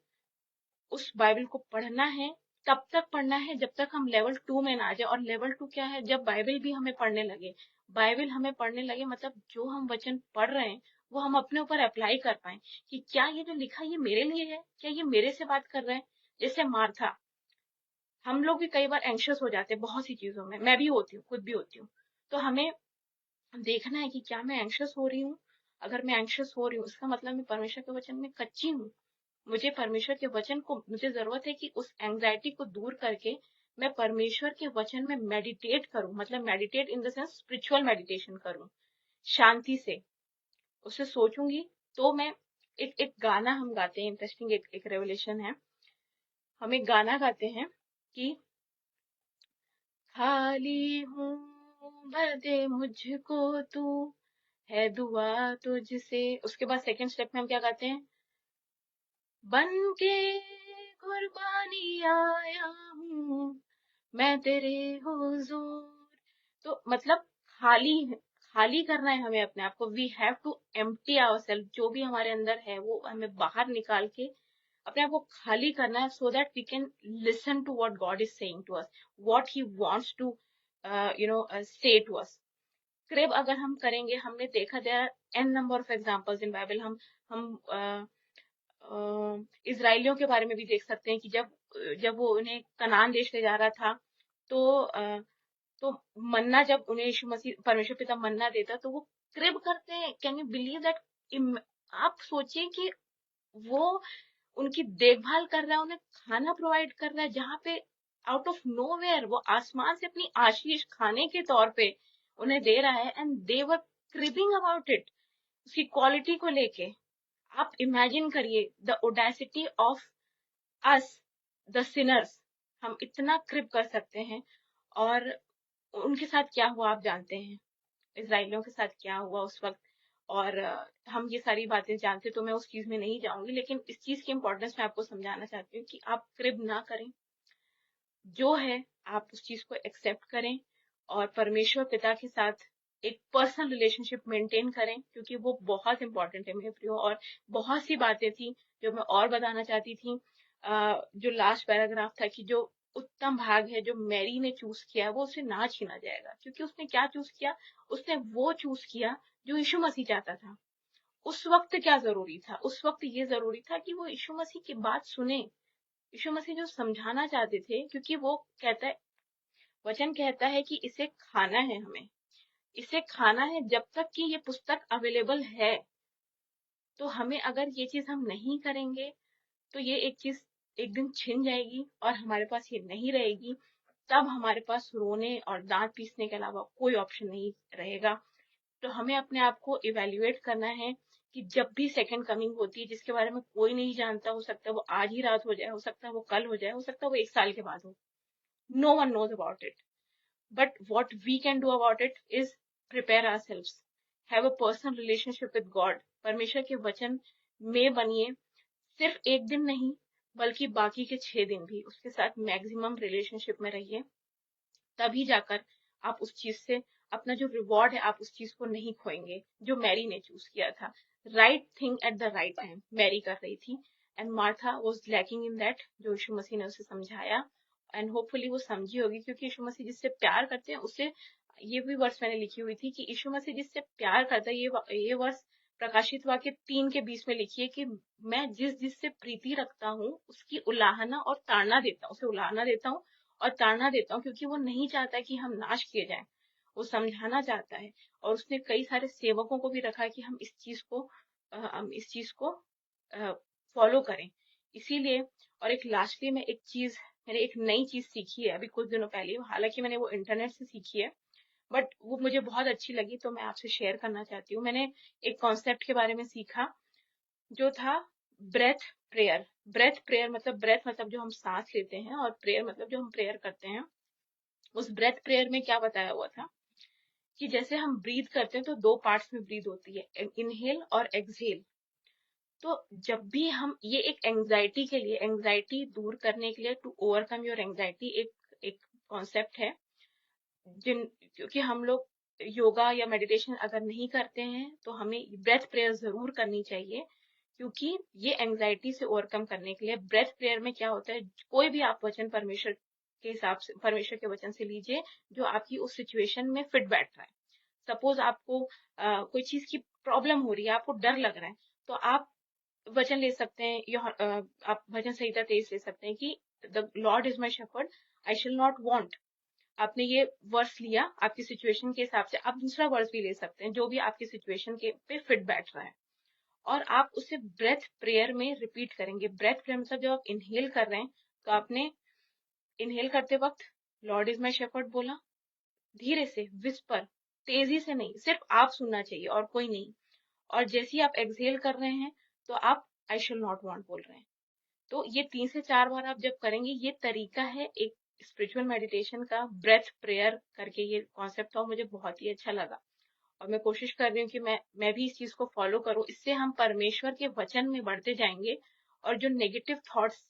उस बाइबल को पढ़ना है। तब तक पढ़ना है जब तक हम लेवल 2 में ना आ जाए। और लेवल 2 क्या है, जब बाइबल भी हमें पढ़ने लगे। बाइबल हमें पढ़ने लगे मतलब जो हम वचन पढ़ रहे हैं वो हम अपने ऊपर अप्लाई कर पाए, कि क्या ये जो लिखा है ये मेरे लिए है, क्या ये मेरे से बात कर रहा है। जैसे मार्था, हम लोग भी कई बार एंशियस हो जाते हैं बहुत सी चीजों में, मैं भी होती हूँ, खुद भी होती हूँ। तो हमें देखना है कि क्या मैं एंशियस हो रही हूँ। अगर मैं एंशियस हो रही हूँ, इसका मतलब मैं परमेश्वर के वचन में कच्ची हूँ। मुझे परमेश्वर के वचन को, मुझे जरूरत है कि उस एंजाइटी को दूर करके मैं परमेश्वर के वचन में मेडिटेट करूं, मतलब meditate in the sense spiritual meditation करूं, शांति से उसे सोचूंगी। तो मैं, एक एक गाना हम गाते हैं, इंटरेस्टिंग, एक रेवलेशन है, हम एक गाना गाते हैं कि खाली हूँ, भर दे मुझको तू, है दुआ तुझसे। उसके बाद सेकंड स्टेप में हम क्या गाते हैं, बन के कुर्बानी आया हूँ मैं तेरे हुजूर। तो मतलब खाली खाली करना है हमें अपने आप को। We have to empty ourself, जो भी हमारे अंदर है वो हमें बाहर निकाल के अपने आप को खाली करना है, so that we can listen to what God is saying to us, what he wants to say to us. क्रिब अगर हम करेंगे, हमने देखा there are an number of examples in Bible. हम इजराइलियों के बारे में भी देख सकते हैं कि जब जब वो उन्हें कनान देश ले जा रहा था, तो तो मन्ना जब उन्हें यीशु मसीह परमेश्वर पिता मन्ना देता तो वो क्रिब करते हैं। Can you believe that? आप सोचिए कि वो उनकी देखभाल कर रहा है, उन्हें खाना प्रोवाइड कर रहा है, जहाँ पे आउट ऑफ नोवेयर वो आसमान से अपनी आशीष खाने के तौर पे उन्हें दे रहा है, and they were cribbing about it, उसकी क्वालिटी को लेके। आप इमेजिन करिए the Audacity of us the Sinners, हम इतना क्रिप कर सकते हैं। और उनके साथ क्या हुआ आप जानते हैं, इसराइलियों के साथ क्या हुआ उस वक्त। और हम ये सारी बातें जानते, तो मैं उस चीज में नहीं जाऊंगी, लेकिन इस चीज की इंपॉर्टेंस मैं आपको समझाना चाहती हूँ कि आप क्रिब ना करें, जो है आप उस चीज को एक्सेप्ट करें और परमेश्वर पिता के साथ एक पर्सनल रिलेशनशिप मेंटेन करें, क्योंकि वो बहुत इंपॉर्टेंट है मेरे प्रियो। और बहुत सी बातें थी जो मैं और बताना चाहती थी। जो लास्ट पैराग्राफ था कि जो उत्तम भाग है जो मैरी ने चूज किया, वो उसे ना छीना जाएगा, क्योंकि उसने क्या चूज किया, उसने वो चूज किया जो यीशु मसीह चाहता था। उस वक्त क्या जरूरी था, उस वक्त ये जरूरी था कि वो यीशु मसीह की बात सुने। यीशु मसीह जो समझाना चाहते थे, क्योंकि वो कहता है, वचन कहता है कि इसे खाना है, हमें इसे खाना है जब तक कि ये पुस्तक अवेलेबल है। तो हमें अगर ये चीज हम नहीं करेंगे तो ये एक चीज एक दिन छिन जाएगी और हमारे पास ये नहीं रहेगी। तब हमारे पास रोने और दांत पीसने के अलावा कोई ऑप्शन नहीं रहेगा। तो हमें अपने आप को इवेल्युएट करना है कि जब भी सेकंड कमिंग होती है, जिसके बारे में कोई नहीं जानता, हो सकता है वो आज ही रात हो जाए, हो सकता है वो कल हो जाए, हो सकता है वो 1 साल के बाद हो, no one knows about it. But what we can do about it is prepare ourselves, have a personal relationship with God. परमेश्वर के वचन में बनिए, सिर्फ एक दिन नहीं बल्कि बाकी के 6 दिन भी उसके साथ मैक्सिमम रिलेशनशिप में रहिए। तभी जाकर आप उस चीज से अपना जो रिवॉर्ड है, आप उस चीज को नहीं खोएंगे जो मैरी ने चूज किया था। Right thing at the right time Mary कर रही थी, and Martha was lacking in that, जो यीशु मसीह ने उसे समझाया। एंड होपफुली वो समझी होगी, क्योंकि यीशु मसीह जिससे प्यार करते हैं उससे, ये भी वर्ष मैंने लिखी हुई थी कि यीशु मसीह जिससे प्यार करता है, ये वर्ष प्रकाशित वाक्य 3 के 20 में लिखी है कि मैं जिससे प्रीति रखता हूँ उसकी उलाहना और ताड़ना देता हूँ, उसे उलाहना देता हूँ और ताड़ना देता हूँ, क्योंकि वो नहीं चाहता कि हम नाश किए जाएं, वो समझाना चाहता है। और उसने कई सारे सेवकों को भी रखा है कि हम इस चीज को फॉलो करें। इसीलिए, और एक लास्टली में एक चीज, मैंने एक नई चीज सीखी है अभी कुछ दिनों पहले, हालांकि मैंने वो इंटरनेट से सीखी है, बट वो मुझे बहुत अच्छी लगी, तो मैं आपसे शेयर करना चाहती हूँ। मैंने एक कॉन्सेप्ट के बारे में सीखा जो था ब्रेथ प्रेयर। ब्रेथ प्रेयर मतलब, ब्रेथ मतलब जो हम सांस लेते हैं, और प्रेयर मतलब जो हम प्रेयर करते हैं। उस ब्रेथ प्रेयर में क्या बताया हुआ था कि जैसे हम ब्रीथ करते हैं तो 2 पार्ट्स में ब्रीथ होती है, इनहेल और एक्सहेल। तो जब भी हम ये एक एंजाइटी के लिए, एंजाइटी दूर करने के लिए, टू ओवरकम योर एंजाइटी, एक एक कॉन्सेप्ट है। जिन क्योंकि हम लोग योगा या मेडिटेशन अगर नहीं करते हैं तो हमें ब्रेथ प्रेयर जरूर करनी चाहिए, क्योंकि ये एंजाइटी से ओवरकम करने के लिए। ब्रेथ प्रेयर में क्या होता है, कोई भी आप वचन परमेश्वर के हिसाब से, परमेश्वर के वचन से लीजिए जो आपकी उस सिचुएशन में फिट बैठ रहा है। सपोज आपको कोई चीज की प्रॉब्लम हो रही है, आपको डर लग रहा है, तो आप वचन ले सकते हैं, या आप भजन संहिता 23 ले सकते हैं कि the Lord is my shepherd, I shall not want. आपने ये वर्स लिया आपकी सिचुएशन के हिसाब से, आप दूसरा वर्स भी ले सकते हैं जो भी आपकी सिचुएशन के पे फिट बैठ रहा है, और आप उसे ब्रेथ प्रेयर में रिपीट करेंगे। ब्रेथ प्रेयर मतलब जब आप इनहेल कर रहे हैं तो आपने इनहेल करते वक्त लॉर्ड इज माई शेफर्ड बोला, धीरे से, विस्पर, तेजी से नहीं, सिर्फ आप सुनना चाहिए और कोई नहीं। और जैसे ही आप एक्सहेल कर रहे हैं तो आप आई शैल नॉट वांट बोल रहे हैं। तो ये 3 से 4 बार आप जब करेंगे, ये तरीका है एक स्पिरिचुअल मेडिटेशन का, ब्रेथ प्रेयर करके ये कॉन्सेप्ट था, और मुझे बहुत ही अच्छा लगा। और मैं कोशिश कर रही हूँ कि मैं भी इस चीज को फॉलो करूँ। इससे हम परमेश्वर के वचन में बढ़ते जाएंगे, और जो नेगेटिव थॉट्स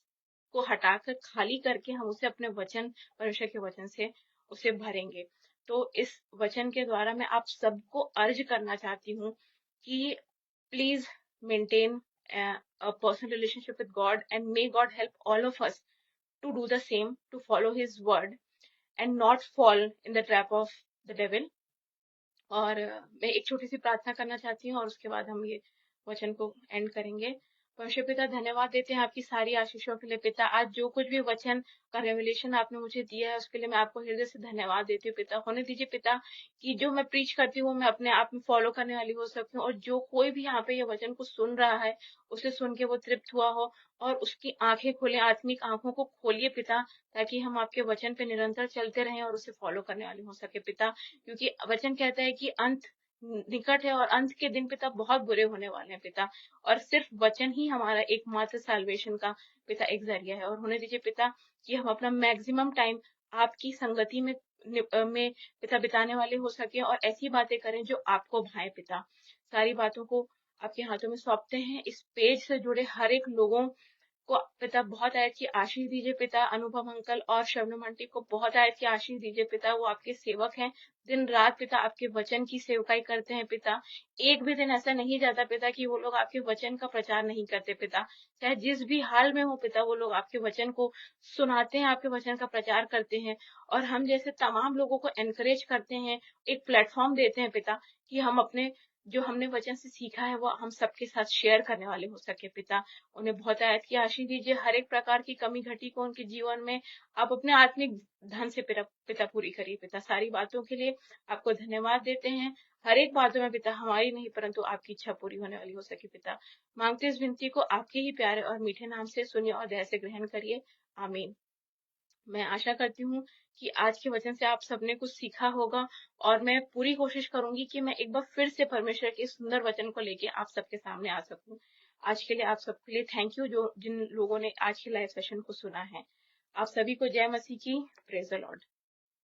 को हटाकर, खाली करके, हम उसे अपने वचन, परमेश्वर के वचन से उसे भरेंगे। तो इस वचन के द्वारा मैं आप सबको अर्ज करना चाहती हूँ कि please maintain a personal relationship with God, and may God help all of us to do the same, to follow His word and not fall in the trap of the devil. और मैं एक छोटी सी प्रार्थना करना चाहती हूँ और उसके बाद हम ये वचन को एंड करेंगे। परमेश्वर पिता, धन्यवाद देते हैं आपकी सारी आशीषों के लिए पिता। आज जो कुछ भी वचन का रेवलेशन आपने मुझे दिया है उसके लिए मैं आपको हृदय से धन्यवाद देती हूँ पिता। होने दीजिए पिता कि जो मैं प्रीच करती हूँ मैं अपने आप में फॉलो करने वाली हो सकती हूँ, और जो कोई भी यहाँ पे ये वचन को सुन रहा है उसे सुन के वो तृप्त हुआ हो और उसकी आंखें खोले, आत्मिक आंखों को खोलिए पिता, ताकि हम आपके वचन पे निरंतर चलते रहें और उसे फॉलो करने वाले हो सके पिता। क्योंकि वचन कहता है कि अंत निकट है और अंत के दिन पिता बहुत बुरे होने वाले हैं पिता, और सिर्फ वचन ही हमारा एकमात्र साल्वेशन का पिता एक जरिया है। और होने दीजिए पिता कि हम अपना मैक्सिमम टाइम आपकी संगति में पिता बिताने वाले हो सके और ऐसी बातें करें जो आपको भाए पिता। सारी बातों को आपके हाथों में सौंपते हैं। इस पेज से जुड़े हर एक लोगों को पिता बहुत आयत की आशीष दीजिए पिता। अनुभव अंकल और शबनम आंटी को बहुत आयत की आशीष दीजिए पिता। वो आपके सेवक हैं, दिन रात पिता आपके वचन की सेवकाई करते हैं पिता। एक भी दिन ऐसा नहीं जाता पिता कि वो लोग आपके वचन का प्रचार नहीं करते पिता। चाहे जिस भी हाल में हो पिता, वो लोग आपके वचन को सुनाते हैं, आपके वचन का प्रचार करते हैं, और हम जैसे तमाम लोगों को एनकरेज करते हैं, एक प्लेटफॉर्म देते हैं पिता कि हम अपने जो हमने वचन से सीखा है वो हम सबके साथ शेयर करने वाले हो सके पिता। उन्हें बहुत आयत की आशीष दीजिए। हर एक प्रकार की कमी घटी को उनके जीवन में आप अपने आत्मिक धन से पिता पूरी करिए पिता। सारी बातों के लिए आपको धन्यवाद देते हैं। हर एक बातों में पिता हमारी नहीं परंतु आपकी इच्छा पूरी होने वाली हो सके पिता। मांगते इस विनती को आपके ही प्यारे और मीठे नाम से सुनिए और दया से ग्रहण करिए। आमीन। मैं आशा करती हूँ कि आज के वचन से आप सबने कुछ सीखा होगा, और मैं पूरी कोशिश करूंगी कि मैं एक बार फिर से परमेश्वर के सुंदर वचन को लेके आप सबके सामने आ सकूं। आज के लिए आप सबके लिए थैंक यू, जो जिन लोगों ने आज के लाइव सेशन को सुना है। आप सभी को जय मसीह की। Praise the Lord.